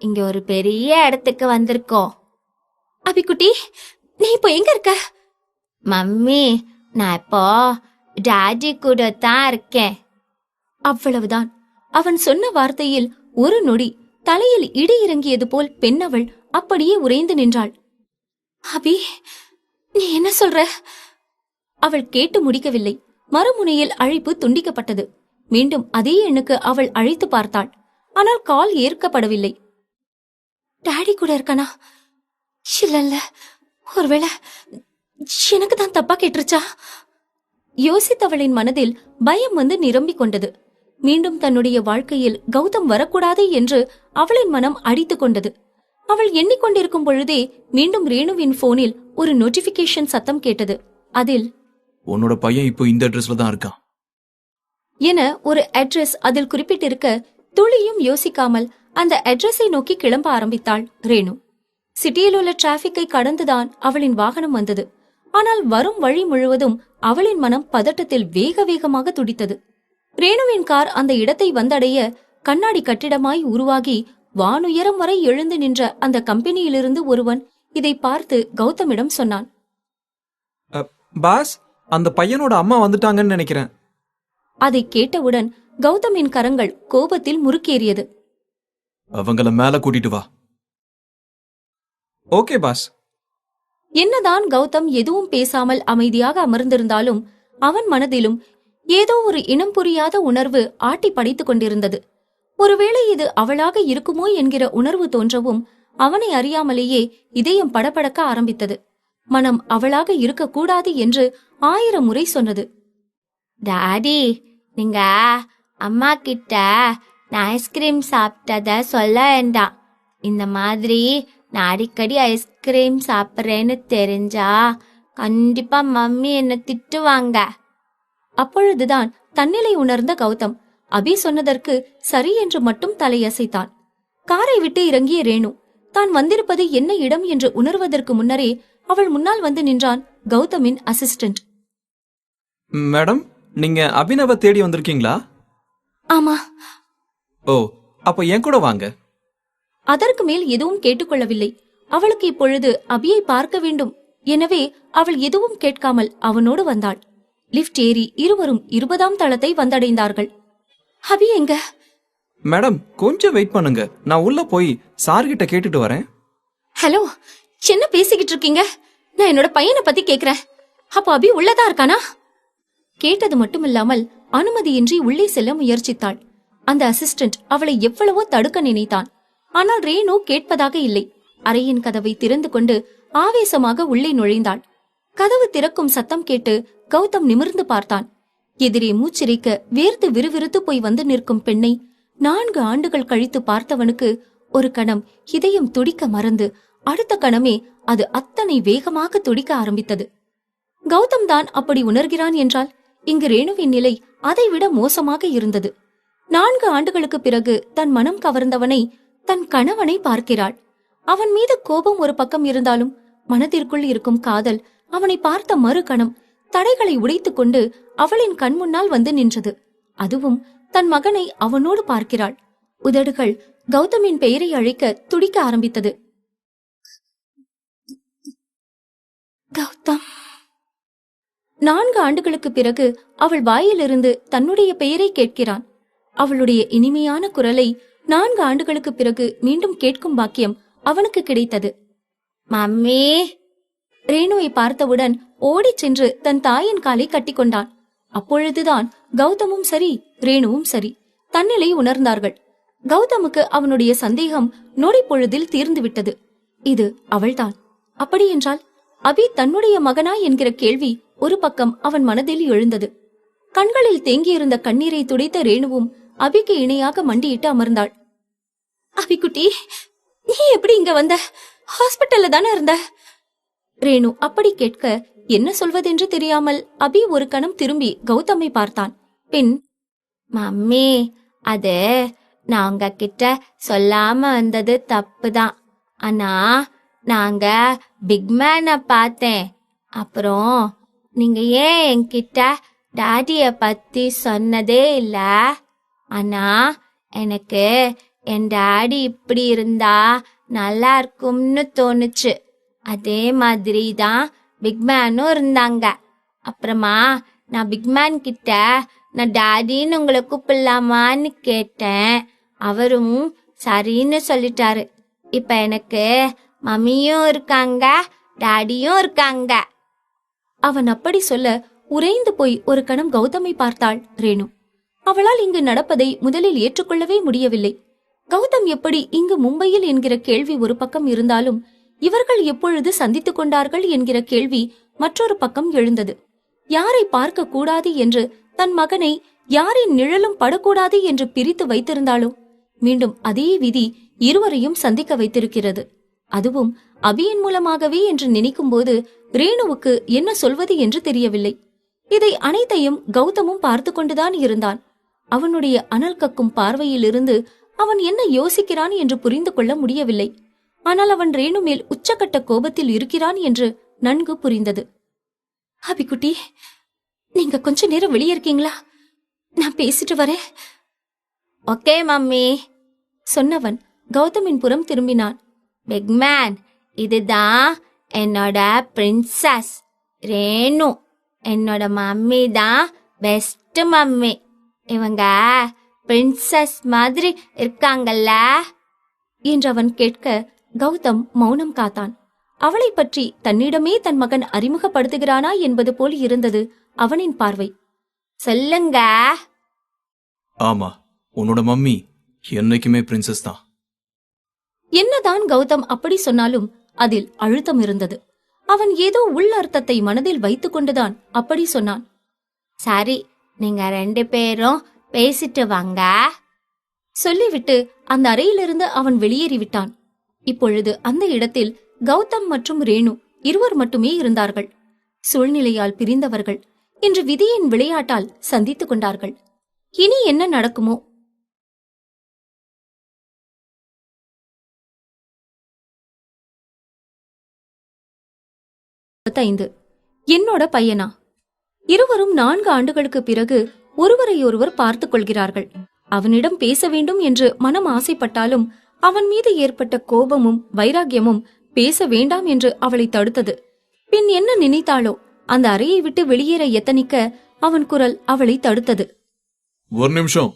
S2: இங்க ஒரு பெரிய இடத்துக்கு வந்திருக்கோம். அபிக்குட்டி, நீ இப்போ எங்க இருக்க? மம்மி, நான் இப்போ டாடி கூட தான் இருக்கேன். அவ்வளவுதான். அவன் சொன்ன வார்த்தையில் ஒரு நொடி தலையில் இடி இறங்கியது போல் பெண்ணவள் அப்படியே உறைந்து நின்றாள். அபி, நீ என்ன சொல்ற? அவள் கேட்டு முடிக்கவில்லை. மறுமுனையில் அழைப்பு துண்டிக்கப்பட்டது. மீண்டும் அதே எண்ணுக்கு அவள் அழைத்து பார்த்தாள். ஆனால் கால் ஏற்கப்படவில்லை. டாடி கூட இருக்கானா? இல்ல, ஒருவேளை எனக்கு தான் தப்பா கேட்டுருச்சா? யோசித்தவளின் மனதில் பயம் வந்து நிரம்பிக் கொண்டது. மீண்டும் தன்னுடைய வாழ்க்கையில் கௌதம் வரக்கூடாது என்று அவளின் மனம் அடித்துக் கொண்டது. அவள் எண்ணிக்கொண்டிருக்கும் பொழுதே மீண்டும் ரேணுவின் போனில் ஒரு நோட்டிபிகேஷன் சத்தம் கேட்டது. அதில்,
S3: உன்னோட பையன் இப்போ இந்த அட்ரஸ்ல தான் இருக்கான்
S2: என ஒரு அட்ரஸ் அதில் குறிப்பிட்டிருக்க துளியும் யோசிக்காமல் அந்த அட்ரஸை நோக்கி கிளம்ப ஆரம்பித்தாள் ரேணு. சிட்டியில் உள்ள டிராபிக்கை கடந்துதான் அவளின் வாகனம் வந்தது. ஆனால் வரும் வழி முழுவதும் அவளின் மனம் பதட்டத்தில் வேக வேகமாக துடித்தது. ரேணுவின் கார் அந்த இடத்தை வந்தடைய கண்ணாடி கட்டிடமாய் உருவாகி வானுயரம் வரை எழுந்து நின்ற அந்த கம்பெனியிலிருந்து ஒருவன் இதை பார்த்து கௌதமிடம் சொன்னான்.
S3: பாஸ், அந்த பையனோட அம்மா வந்துட்டாங்கன்னு நினைக்கிறேன்.
S2: அதை கேட்டவுடன் கௌதமின் கரங்கள் கோபத்தில் முறுக்கேறியது.
S3: அவங்கள மேல கூட்டிட்டு வா. Okay boss.
S2: என்னதான் கௌதம் எதுவும் பேசாமல் அமைதியாக அமர்ந்திருந்தாலும் அவன் மனதிலும் ஏதோ ஒரு இனம் புரியாத உணர்வு ஆட்டி படைத்துக் கொண்டிருந்தது. ஒருவேளை இது அவளாக இருக்குமோ என்கிற உணர்வு தோன்றவும் அவனை அறியாமலேயே இதயம் படபடக்க ஆரம்பித்தது. மனம் அவளாக இருக்கக்கூடாது என்று 1000 முறை சொன்னது. டாடி, நீங்க அம்மா கிட்ட நான் ஐஸ்கிரீம் சாப்பிட்டத சொல்ல வேண்டாம். இந்த மாதிரி நான் அடிக்கடி ஐஸ்கிரீம் சாப்பிட்றேன்னு தெரிஞ்சா கண்டிப்பா மம்மி என்ன திட்டுவாங்க. அப்பொழுதுதான் தன்னிலை உணர்ந்த கௌதம் அபி சொன்னதற்கு சரி என்று மட்டும் தலையசைத்தான். காரை விட்டு இறங்கிய ரேணு தான் வந்திருப்பது என்ன இடம் என்று உணர்வதற்கு முன்னரே அவள் முன்னால் வந்து நின்றான் கௌதமின் அசிஸ்டன்ட்.
S3: மேடம், நீங்க அபினவ தேடி வந்திருக்கீங்களா?
S2: ஆமா.
S3: ஓ, அப்ப என் கூட வாங்க.
S2: அதற்கு மேல் எதுவும் கேட்டுக்கொள்ளவில்லை. அவளுக்கு இப்பொழுது அபியை பார்க்க வேண்டும். எனவே அவள் எதுவும் கேட்காமல் அவனோடு வந்தாள். லிப்ட் ஏறி இருவரும் 20ஆம் தளத்தை வந்தடைந்தார்கள். அபி எங்க?
S3: மேடம், கொஞ்சம் வெயிட் பண்ணுங்க, நான் உள்ள போய் சார்கிட்ட கேட்டுட்டு வரேன்.
S2: ஹலோ, என்ன பேசிக்கிட்டு இருக்கீங்க? நான் என்னோட பையனை பத்தி கேக்குறேன். அப்ப அபி உள்ளதா இருக்கானா? கேட்டது மட்டுமில்லாமல் அனுமதியின்றி உள்ளே செல்ல முயற்சித்தாள். அந்த அசிஸ்டன்ட் அவளை எவ்வளவோ தடுக்க நினைத்தான். ஆனால் ரேணு கேட்பதாக இல்லை. அறையின் கதவை திறந்து கொண்டு ஆவேசமாக உள்ளே நுழைந்தாள். கதவு திறக்கும் சத்தம் கேட்டு கௌதம் நிமிர்ந்து பார்த்தான். எதிரே மூச்சிறைக்க வேர்த்து விறுவிறுத்து போய் வந்து நிற்கும் பெண்ணை 4 ஆண்டுகள் கழித்து பார்த்தவனுக்கு ஒரு கணம் இதயம் துடிக்க மறந்து அடுத்த கணமே அது அத்தனை வேகமாக துடிக்க ஆரம்பித்தது. கௌதம் தான் அப்படி உணர்கிறான் என்றால் இங்கு ரேணுவின் நிலை அதைவிட மோசமாக இருந்தது. 4 ஆண்டுகளுக்கு பிறகு தன் மனம் கவர்ந்தவனை, தன் கணவனை பார்க்கிறாள். அவன் மீது கோபம் ஒரு பக்கம் இருந்தாலும் மனதிற்குள் இருக்கும் காதல் அவனை பார்த்த மறுகணம் தடைகளை உடைத்துக் கொண்டு அவளின் கண் முன்னால் வந்து நின்றது. அதுவும் தன் மகனை அவனோடு பார்க்கிறாள். உதடுகள் கௌதமின் பெயரை அழைக்க துடிக்க ஆரம்பித்தது. கௌதம். 4 ஆண்டுகளுக்கு பிறகு அவள் வாயிலிருந்து தன்னுடைய பெயரை கேட்கிறான். அவளுடைய இனிமையான குரலை 4 ஆண்டுகளுக்கு பிறகு மீண்டும் கேட்கும் பாக்கியம் அவனுக்கு கிடைத்தது. மம்மி. ரேணுவை பார்த்தவுடன் ஓடிச் சென்று தன் தாயின் காலை கட்டிக்கொண்டான். அப்பொழுதுதான் கௌதமும் சரி ரேணுவும் சரி தன்னிலை உணர்ந்தார்கள். கௌதமுக்கு அவனுடைய சந்தேகம் நொடி பொழுதில் தீர்ந்துவிட்டது. இது அவள்தான். அப்படியென்றால் அபி தன்னுடைய மகனா என்கிற கேள்வி ஒரு பக்கம் அவன் மனதில் எழுந்தது. கண்களில் தேங்கியிருந்த கண்ணீரை துடைத்த ரேணுவும் அபிக்கு இணையாக மண்டியிட்டு அமர்ந்தாள். அபிக்குட்டி, நீ எப்படி இங்க வந்த? ஹாஸ்பிட்டல்ல தானே இருந்த? ரேணு அப்படி கேட்க என்ன சொல்வதென்று தெரியாமல் அபி ஒரு கணம் திரும்பி கௌதமை பார்த்தான். பின், மம்மி, அது நான் உங்ககிட்ட சொல்லாம வந்தது தப்புதான். ஆனா நாங்க பிக்மேனை பார்த்தேன். அப்புறம் நீங்க ஏன் என்கிட்ட டாடிய பத்தி சொன்னதே இல்ல? ஆனா எனக்கு என் டாடி இப்படி இருந்தா நல்லா இருக்கும்னு தோணுச்சு. அதே மாதிரி தான் பிக்மேனும் இருந்தாங்க. அப்புறமா நான் பிக்மேன் கிட்ட நான் டாடின்னு உங்களை கூப்பிடலாமான்னு கேட்டேன். அவரும் சரின்னு சொல்லிட்டாரு. இப்ப எனக்கு மம்மியும் இருக்காங்க, டாடியும் இருக்காங்க. அவன் அப்படி சொல்ல உறைந்து போய் ஒரு கணம் கௌதமை பார்த்தாள் ரேணு. அவளால் இங்கு நடப்பதை முதலில் ஏற்றுக்கொள்ளவே முடியவில்லை. கௌதம் எப்படி இங்கு மும்பையில் என்கிற கேள்வி ஒரு பக்கம் இருந்தாலும் இவர்கள் எப்பொழுது சந்தித்துக் கொண்டார்கள் என்கிற கேள்வி மற்றொரு பக்கம் எழுந்தது. யாரை பார்க்க கூடாது என்று தன் மகனை யாரின் நிழலும் படக்கூடாது என்று பிரித்து வைத்திருந்தாலும் மீண்டும் அதே விதி இருவரையும் சந்திக்க வைத்திருக்கிறது. அதுவும் அபியின் மூலமாகவே என்று நினைக்கும் போது ரேணுவுக்கு என்ன சொல்வது என்று தெரியவில்லை. இதை அனைத்தையும் கௌதமும் பார்த்து கொண்டுதான் இருந்தான். அவனுடைய அனல் கக்கும் பார்வையிலிருந்து அவன் என்ன யோசிக்கிறான் என்று புரிந்து கொள்ள முடியவில்லை. ஆனால் அவன் ரேணு மேல் உச்சக்கட்ட கோபத்தில் இருக்கிறான் என்று நன்கு புரிந்தது. அபிக்குட்டி, நீங்க கொஞ்ச நேரம் வெளியே இருக்கீங்களா? நான் பேசிட்டு வரேன். ஓகே மம்மி சொன்னவன் கௌதமின் புறம் திரும்பினான். பிக்மேன், இதுதான் என்னோட பிரின்சஸ் ரேணு. என்னோட மம்மி தான் பெஸ்ட் மம்மி. இவங்க பிரின்சஸ் மாதிரி இருக்காங்கல்ல என்றவன் கேட்க கௌதம் மௌனம் காத்தான். அவளை பற்றி தன்னிடமே தன் மகன் அறிமுகப்படுத்துகிறானா என்பது போல் இருந்தது அவனின் பார்வை. சொல்லுங்க.
S3: ஆமா, உன்னோட மம்மி என்னைக்குமே பிரின்சஸ் தான்.
S2: என்னதான் கௌதம் அப்படி சொன்னாலும் அதில் அழுத்தம் இருந்தது. அவன் ஏதோ உள் அர்த்தத்தை மனதில் வைத்துக் கொண்டுதான் அப்படி சொன்னான். சரி, நீங்க 2 பேரும் பேசிட்டு வாங்க சொல்லிவிட்டு அந்த அறையிலிருந்து அவன் வெளியேறிவிட்டான். இப்பொழுது அந்த இடத்தில் கௌதம் மற்றும் ரேணு இருவர் மட்டுமே இருந்தார்கள். சூழ்நிலையால் பிரிந்தவர்கள் இன்று விதியின் விளையாட்டால் சந்தித்துக் கொண்டார்கள். இனி என்ன நடக்குமோ? என்னோட பையனா? இருவரும் 4 ஆண்டுகளுக்கு பிறகு ஒருவரையொருவர் பார்த்துக் கொள்கிறார்கள். அவனிடம் பேச வேண்டும் என்று மனம் ஆசைப்பட்டாலும் அவன் மீது ஏற்பட்ட கோபமும் வைராகியமும் பேச வேண்டாம் என்று அவளை தடுத்தது. பின் என்ன நினைத்தாளோ அந்த அறையை விட்டு வெளியேற எத்தனிக்க அவன் குரல் அவளை தடுத்தது.
S3: ஒரு நிமிஷம்.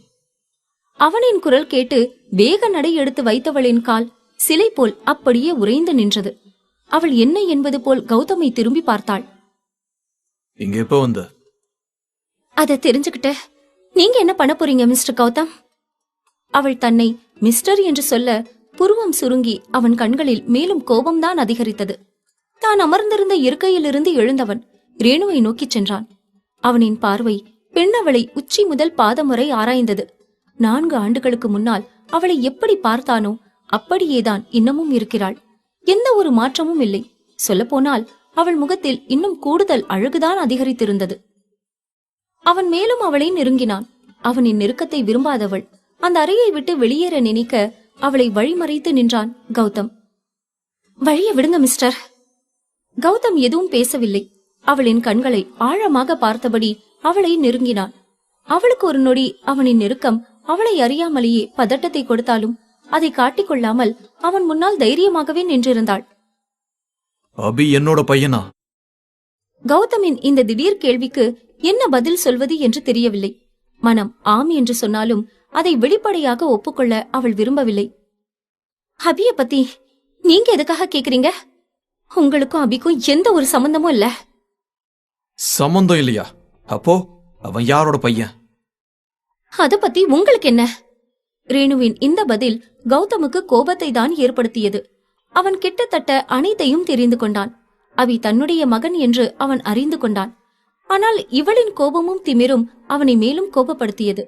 S2: அவனின் குரல் கேட்டு வேக நடை எடுத்து வைத்தவளின் கால் சிலை போல் அப்படியே உறைந்து நின்றது. அவள் என்ன என்பது போல் கௌதமை திரும்பி பார்த்தாள்.
S3: இங்க எப்ப வந்த?
S2: அதை தெரிஞ்சுக்கிட்ட நீங்க என்ன பண்ண போறீங்க மிஸ்டர் கௌதம்? அவள் தன்னை மிஸ்டர் என்று சொல்ல புருவம் சுருங்கி அவன் கண்களில் மேலும் கோபம்தான் அதிகரித்தது. தான் அமர்ந்திருந்த இருக்கையிலிருந்து எழுந்தவன் ரேணுவை நோக்கிச் சென்றான். அவனின் பார்வை பெண்ணவளை உச்சி முதல் பாதம் வரை ஆராய்ந்தது. 4 ஆண்டுகளுக்கு முன்னால் அவளை எப்படி பார்த்தானோ அப்படியேதான் இன்னமும் இருக்கிறாள். எந்த ஒரு மாற்றமும் இல்லை. சொல்லப்போனால் அவள் முகத்தில் இன்னும் கூடுதல் அழகுதான் அதிகரித்திருந்தது. அவன் மேலும் அவளை நெருங்கினான். அவனின் நெருக்கத்தை விரும்பாதவள் அந்த அறையை விட்டு வெளியேற நினைக்க அவளை வழிமறைத்து நின்றான் கௌதம். வழிய விடுங்க மிஸ்டர். கௌதம் எதுவும் பேசவில்லை. அவளின் கண்களை ஆழமாக பார்த்தபடி அவளை நெருங்கினான். அவளுக்கு ஒரு நொடி அவனின் நெருக்கம் அவளை அறியாமலேயே பதட்டத்தை கொடுத்தாலும் அதை காட்டிக்கொள்ளாமல் அவன் முன்னால் தைரியமாகவே நின்றிருந்தாள்.
S3: அபி என்னோட பையனா?
S2: கௌதமின் இந்த திடீர் கேள்விக்கு என்ன பதில் சொல்வது என்று தெரியவில்லை. மனம் ஆம் என்று சொன்னாலும் அதை வெளிப்படையாக ஒப்புக்கொள்ள அவள் விரும்பவில்லை. அபிய பத்தி நீங்க எதுக்காக கேக்குறீங்க? உங்களுக்கும் அபிக்கும் எந்த ஒரு சம்பந்தமும் இல்ல.
S3: சம்பந்தம் இல்லையா? அப்போ அவன் யாரோட பையன்?
S2: அத பத்தி உங்களுக்கு என்ன? ரேணுவின் இந்த பதில் கௌதமுக்கு கோபத்தை தான் ஏற்படுத்தியது. அவன் கிட்டத்தட்ட அனைத்தையும் தெரிந்து கொண்டான். அபி தன்னுடைய மகன் என்று அவன் அறிந்து கொண்டான். ஆனால் இவளின் கோபமும் திமிரும் அவனை மேலும் கோபப்படுத்தியது.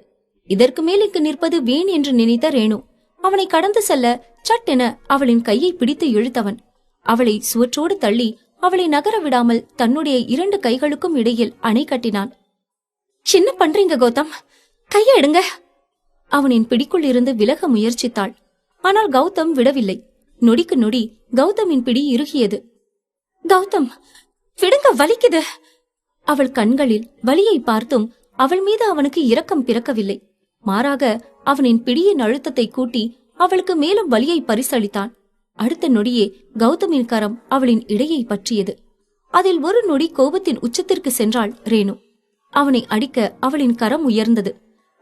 S2: இதற்கு மேல் இங்கு நிற்பது வீண் என்று நினைத்த ரேணு அவனை கடந்து செல்ல சட்டென அவளின் கையை பிடித்து இழுத்தவன் அவளை சுவற்றோடு தள்ளி அவளை நகர விடாமல் தன்னுடைய 2 கைகளுக்கும் இடையில் அணை கட்டினான். என்ன பண்றீங்க கௌதம்? கைய எடுங்க. அவனின் பிடிக்குள் இருந்து விலக முயற்சித்தாள். ஆனால் கௌதம் விடவில்லை. நொடிக்கு நொடி கௌதமின் பிடி இறுகியது. கௌதம் விடுங்க, வலிக்குது. அவள் கண்களில் வலியை பார்த்தும் அவள் மீது அவனுக்கு இரக்கம் பிறக்கவில்லை. மாறாக அவனின் பிடியின் அழுத்தத்தை கூட்டி அவளுக்கு மேலும் வலியை பரிசளித்தான். அடுத்த நொடியே கௌதமின் கரம் அவளின் இடையை பற்றியது. அதில் ஒரு நொடி கோபத்தின் உச்சத்திற்கு சென்றாள் ரேணு. அவனை அடிக்க அவளின் கரம் உயர்ந்தது.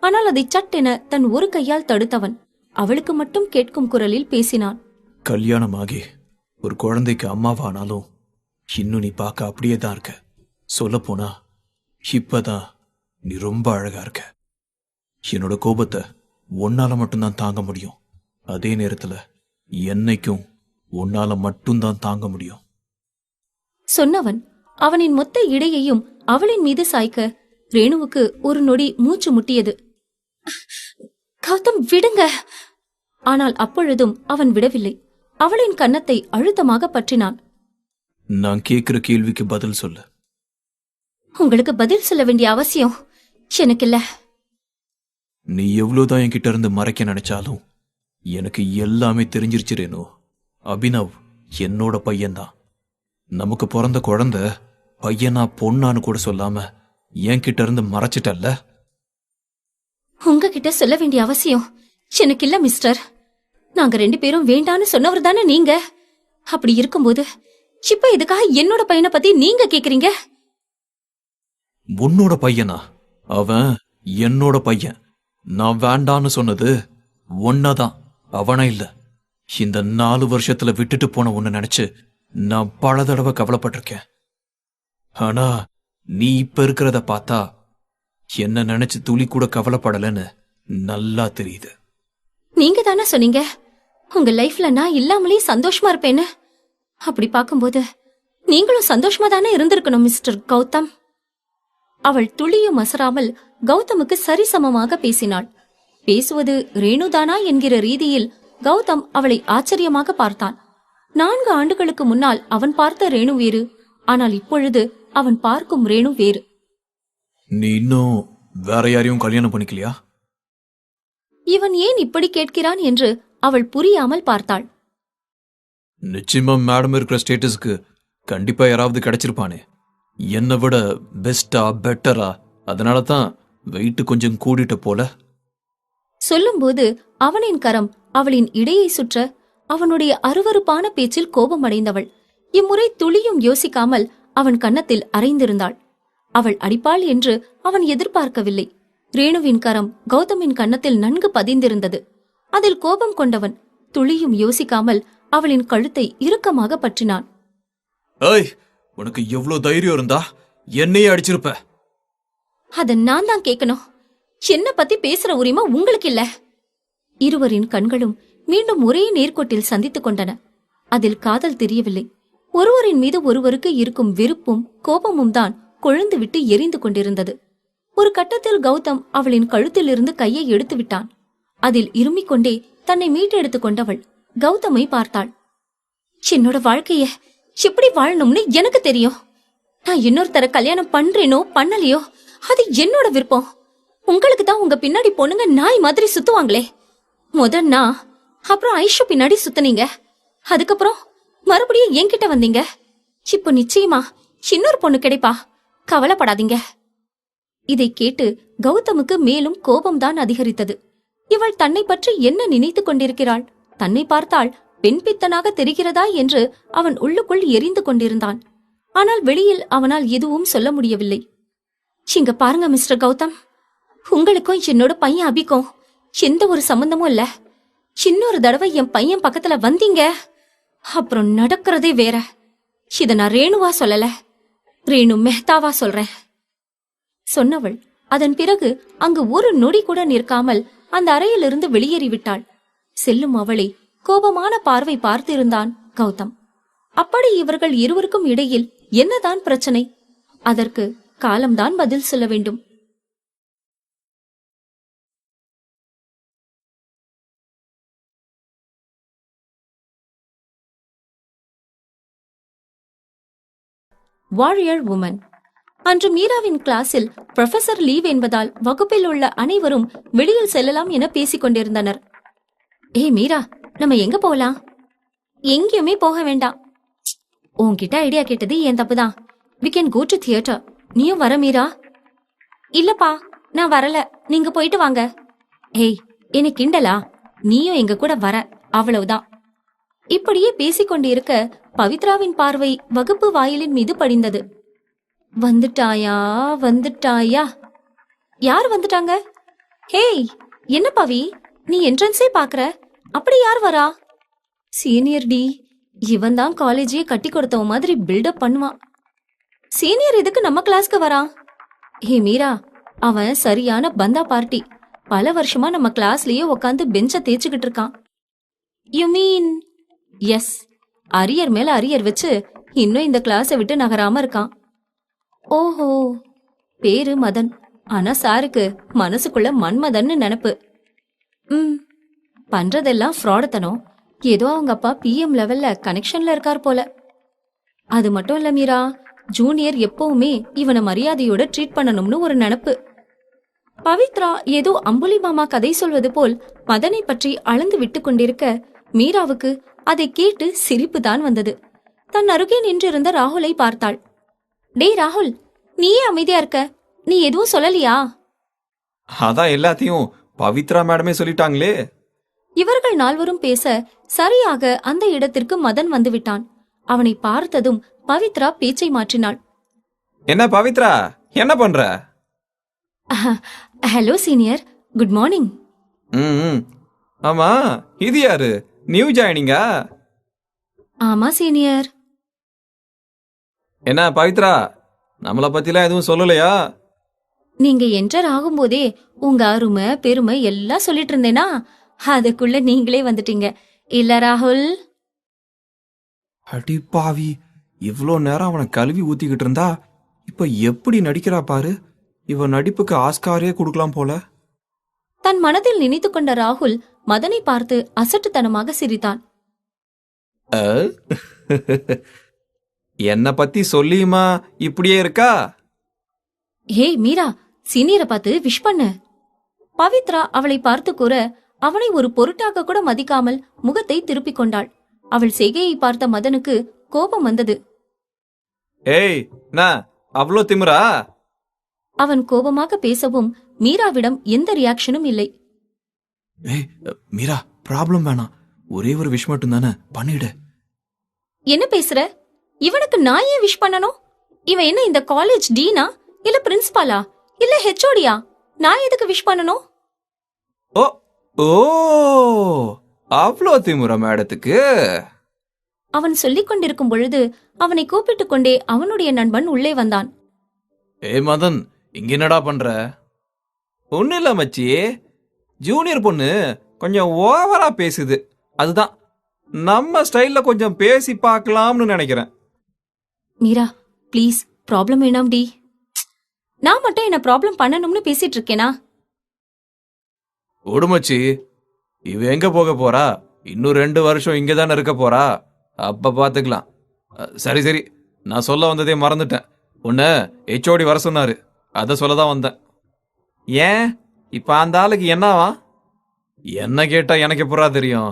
S2: ஆனால் அதை சட்டென தன் ஒரு கையால் தடுத்தவன் அவளுக்கு மட்டும் கேட்கும் குரலில் பேசினான்.
S3: கல்யாணமாகி ஒரு குழந்தைக்கு அம்மாவானாலும் இன்னும் நீ பார்க்க அப்படியே தான் இருக்க. சொல்ல போனா இப்பதான் நீ ரொம்ப அழகா இருக்க. என்னோட கோபத்தை உன்னால மட்டும்தான் தாங்க முடியும். அதே நேரத்துல என்னைக்கும் உன்னால மட்டும்தான் தாங்க முடியும்.
S2: சொன்னவன் அவனின் மொத்த இடையையும் அவளின் மீது சாய்க்க ரேணுவுக்கு ஒரு நொடி மூச்சு முட்டியது. கௌதம் விடுங்க. ஆனால் அப்பொழுதும் அவன் விடவில்லை. அவளின் கன்னத்தை அழுத்தமாக பற்றினான்.
S3: நான் கேட்கிற கேள்விக்கு பதில் சொல்லு.
S2: உங்களுக்கு பதில் சொல்ல வேண்டிய அவசியம் எனக்கு இல்ல.
S3: நீ எவ்வளவுதான் என்கிட்ட இருந்து மறைக்க நினைச்சாலும் எனக்கு எல்லாமே தெரிஞ்சிருச்சு ரேணு. அபினவ் என்னோட பையன்தான். நமக்கு பிறந்த குழந்தை பையனா பொண்ணான்னு கூட சொல்லாம என்கிட்ட இருந்து மறைச்சிட்டல்ல.
S2: உங்ககிட்ட சொல்ல வேண்டிய அவசியம் எனக்கு இல்ல மிஸ்டர். நாங்க 2 பேரும் வேண்டான்னு சொன்னவர் தானே நீங்க. அப்படி இருக்கும்போது இப்ப இதுக்காக என்னோட பையனை பத்தி நீங்க கேக்குறீங்க?
S3: உன்னோட பையனா? அவன் என்னோட பையன். நான் வேண்டான்னு சொன்னது ஒன்னதான், அவனா இல்ல. இந்த 4 வருஷத்துல விட்டுட்டு போன உன்னை நினைச்சு நான் பல தடவை கவலைப்பட்டிருக்கேன். ஆனா நீ இப்ப இருக்கிறத பார்த்தா என்ன நினைச்சு துளி கூட கவலைப்படலன்னு நல்லா தெரியுது.
S2: நீங்க தானே சொன்னீங்க உங்க லைஃப்ல நான் இல்லாமலே சந்தோஷமா இருப்பேன்னு. அப்படி பார்க்கும்போது நீங்களும் சந்தோஷமா தானே இருந்திருக்கணும் மிஸ்டர் கௌதம். அவள் துளியும் அசராமல் கௌதமுக்கு சரிசமமாக பேசினாள். பேசுவது ரேணுதானா என்கிற ரீதியில் கௌதம் அவளை ஆச்சரியமாக பார்த்தான். 4 ஆண்டுகளுக்கு முன்னால் அவன் பார்த்த ரேணு வேறு. ஆனால் இப்பொழுது அவன் பார்க்கும் ரேணு வேறு.
S3: நீ இன்னும் வேற யாரையும் கல்யாணம் பண்ணிக்கலையா?
S2: இவன் ஏன் இப்படி கேட்கிறான் என்று அவள் புரியாமல் பார்த்தாள்.
S3: நிச்சயமா மேடம் இருக்கிற ஸ்டேட்டஸ்க்கு கண்டிப்பா யாராவது கிடைச்சிருப்பானே. என்னை விட பெஸ்டா பெட்டரா. அதனால தான் வெயிட் கொஞ்சம் கூடிட்ட போல.
S2: சொல்லும்போது அவனின் கரம் அவளின் இடையை சுற்ற அவனுடைய அருவருப்பான பேச்சில் கோபமடைந்தவள் இம்முறை துளியும் யோசிக்காமல் அவன் கன்னத்தில் அறைந்திருந்தாள். அவள் அடிப்பாள் என்று அவன் எதிர்பார்க்கவில்லை. ரேணுவின் கரம் கௌதமின் கன்னத்தில் நன்கு பதிந்திருந்தது. அதில் கோபம் கொண்டவன் துளியும் யோசிக்காமல் அவளின் கழுத்தை இறுக்கமாக பற்றினான்.
S3: ஏய், உனக்கு எவ்வளவு தைரியம் இருந்தா என்னையே அடிச்சிருப்ப.
S2: அத நான் தான் கேட்கணும். என்ன பத்தி பேசுற உரிமை உங்களுக்கு இல்ல. இருவரின் கண்களும் மீண்டும் ஒரே நேர்கோட்டில் சந்தித்துக் கொண்டன. அதில் காதல் தெரியவில்லை. ஒருவரின் மீது ஒருவருக்கு இருக்கும் வெறுப்பும் கோபமும் தான் கொழுந்து விட்டு எரிந்து கொண்டிருந்தது. ஒரு கட்டத்தில் கௌதம் அவளின் கழுத்திலிருந்து கையை எடுத்து விட்டான். அதில் இருமிக் கொண்டே தன்னை மீட்டெடுத்துக் கொண்டவள் கௌதமை பார்த்தாள். என்னோட வாழ்க்கைய எப்படி வாழணும்னு எனக்கு தெரியும். நான் இன்னொருத்தர கல்யாணம் பண்றேனோ பண்ணலையோ அது என்னோட விருப்பம். உங்களுக்கு தான் உங்க பின்னாடி பொண்ணுங்க நாய் மாதிரி சுத்துவாங்களே. முதன்னா அப்புறம் ஐஷு பின்னாடி சுத்துனீங்க. அதுக்கப்புறம் மறுபடியும் என்கிட்ட வந்தீங்க. இப்போ நிச்சயமா இன்னொரு பொண்ணு கிடைப்பா, கவலைப்படாதீங்க. இதை கேட்டு கௌதமுக்கு மேலும் கோபம்தான் அதிகரித்தது. இவள் தன்னை பற்றி என்ன நினைத்துக் கொண்டிருக்கிறாள்? தன்னை பார்த்தால் பெண் பித்தனாக தெரிகிறதா என்று அவன் உள்ளுக்குள் எரிந்து கொண்டிருந்தான். ஆனால் வெளியில் அவனால் எதுவும் சொல்ல முடியவில்லை. இங்க பாருங்க மிஸ்டர் கௌதம், உங்களுக்கும் என்னோட பையன் அபிக்கும் எந்த ஒரு சம்பந்தமும் இல்ல. இன்னொரு தடவை என் பையன் பக்கத்துல வந்தீங்க அப்புறம் நடக்கிறதே வேற. இத நான் ரேணுவா சொல்லல, ரேணு மெஹ்தாவா சொல்றேன் சொன்னவள் அதன் பிறகு அங்கு ஒரு நொடி கூட நிற்காமல் அந்த அறையிலிருந்து வெளியேறிவிட்டாள். செல்லும் அவளை கோபமான பார்வை பார்த்திருந்தான் கௌதம். அப்படி இவர்கள் இருவருக்கும் இடையில் என்னதான் பிரச்சனை? அதற்கு காலம்தான் பதில் சொல்ல வேண்டும். Warrior woman. அன்று மீராவின் கிளாஸில் புரொஃபசர் லீவ் என்பதால் வகுப்பில் உள்ள அனைவரும் வெளியில் செல்லலாம் என பேசிக் கொண்டிருந்தனர். ஏய் மீரா, நம்ம எங்க போகலாம்? எங்கேயுமே போக வேண்டாம். உன்கிட்ட ஐடியா கேட்டது என் தப்புதான். we can go to theater. நீயும் வர மீரா? இல்லப்பா, நான் வரல, நீங்க போயிட்டு வாங்க. ஏய், என்ன கிண்டலா? நீயும் எங்க கூட வர, அவ்வளவுதான். இப்படியே பேசிக்கொண்டிருக்க பவித்ராவின் பார்வை வகுப்பு வாயிலின் மீது படிந்தது. வந்துட்டாயா வந்துட்டாயா? யார் வந்துட்டாங்க? ஹேய், என்ன பவி, நீ என்ட்ரன்ஸே பாக்குற? அப்படி யார் வரா? சீனியர் டி. இவன் தான் காலேஜே கட்டி கொடுத்தவ மாதிரி பில்டப் பண்ணுவான். சீனியர் எதுக்கு நம்ம கிளாஸ்க்கு வரான்? ஹே மீரா, அவன் சரியான பந்தா பார்ட்டி. பல வருஷமா நம்ம கிளாஸ்லயே உக்காந்து பெஞ்ச தேய்ச்சிக்கிட்டு இருக்கான். You mean? எஸ், அரியர் மேல அரியர் வச்சு இன்னும் இந்த கிளாஸை விட்டு நகராம இருக்கான். ஓஹோ, பேரு மதன். ஆனா சாருக்கு மனசுக்குள்ள மன்மதன்னு நினைப்பு. பண்றதெல்லாம் ஃப்ராடுத்தனம். ஏதோ அவங்க அப்பா PM லெவல்ல கனெக்ஷன்ல இருக்கார் போல. அது மட்டும் இல்ல மீரா, ஜூனியர் எப்பவுமே இவனை மரியாதையோட ட்ரீட் பண்ணணும்னு ஒரு நினைப்பு. பவித்ரா ஏதோ அம்புலி மாமா கதை சொல்வது போல் மதனை பற்றி அளந்து விட்டு கொண்டிருக்க மீராவுக்கு அதை கேட்டு சிரிப்பு தான் வந்தது. தன் அருகே நின்றிருந்த ராகுலை பார்த்தாள். டேய் ராகுல், நீயே அமைதியா இருக்க, நீ எதுவும் சொல்லலையா?
S3: அதான் எல்லாத்தையும் பவித்ரா மேடமே சொல்லிட்டாங்களே.
S2: இவர்கள் நால்வரும் பேச சரியாக அந்த இடத்திற்கு மதன் வந்துவிட்டான். அவனை பார்த்ததும் பவித்ரா பேச்சை மாற்றினாள்.
S3: என்ன பவித்ரா, என்ன பண்ற?
S2: Hello senior, good morning.
S3: ஆமா, இது யாரு? நியூ ஜாயினிங்கா?
S2: ஆமா சீனியர்.
S3: என்ன பவித்ரா, நம்மள பத்திலாம் எதுவும் சொல்லலையா?
S2: நீங்க என்டர் ஆகும்போதே உங்க அருமை பெருமை எல்லாம் சொல்லிட்டு இருந்தேனா, அதுக்குள்ள நீங்களே வந்துட்டீங்க இல்ல ராகுல்?
S3: அடி பாவி, இவ்ளோ நேரம் அவனை கழுவி ஊத்திக்கிட்டு இருந்தா இப்ப எப்படி நடிக்கிறா பாரு. இவன் நடிப்புக்கு ஆஸ்காரே கொடுக்கலாம் போல.
S2: தன் மனதில் நினைத்து கொண்ட ராகுல் மதனை பார்த்து அசட்டுத்தனமாக சிரித்தான்.
S3: என்ன பத்தி சொல்லியுமா இப்படியே இருக்கா?
S2: ஹே மீரா, சீனியரை பார்த்து விஷ் பண்ணு. பவித்ரா அவளை பார்த்து கூற அவனை ஒரு பொருட்டாக கூட மதிக்காமல் முகத்தை திருப்பிக் கொண்டாள். அவள் செய்கையை பார்த்த மதனுக்கு கோபம் வந்தது.
S3: ஏய், நான் அவ்வளோ திமிரா?
S2: அவன் கோபமாக பேசவும் மீராவிடம் எந்த ரியாக்ஷனும் இல்லை.
S3: ஏய் மீரா, ப்ராப்ளம் வேணாம், ஒரே ஒரு விஷ் மட்டும் தானே, பண்ணிடு.
S2: என்ன பேசுற? இவனுக்கு நான் ஏன் விஷ் பண்ணணும்? இவன் என்ன இந்த காலேஜ் டீனா, இல்ல பிரின்சிபாலா, இல்ல ஹெச்ஓடியா? நான் எதுக்கு விஷ் பண்ணணும்?
S3: ஓ ஓ, அவ்வளோ திமுற மேடத்துக்கு.
S2: அவன் சொல்லிக் கொண்டிருக்கும் பொழுது அவனை கூப்பிட்டுக் கொண்டே அவனுடைய நண்பன் உள்ளே வந்தான்.
S3: மதன், இங்க என்னடா பண்ற? ஒன்னும் இல்ல மச்சி, ஜூனியர் பொண்ணு கொஞ்சம் ஓவரா பேசுது, அதுதான் நம்ம ஸ்டைல்ல கொஞ்சம் பேசி பார்க்கலாம்னு நினைக்கிறேன்.
S2: மீரா, ப்ளீஸ், ப்ராப்ளம் வேணாம் டி. நான் மட்டும் என்ன ப்ராப்ளம் பண்ணணும்னு பேசிட்டு இருக்கேனா?
S3: உடுமச்சி, இவ எங்க போக போறா? இன்னும் 2 வருஷம் இங்க தானே இருக்க போறா, அப்ப பாத்துக்கலாம். சரி சரி, நான் சொல்ல வந்ததே மறந்துட்டேன். உன்னை ஹெச்ஓடி வர சொன்னாரு, அத சொல்லதான் வந்தேன். ஏன் இப்ப அந்த ஆளுக்கு என்னவா? என்ன கேட்டா எனக்கு எப்படா தெரியும்?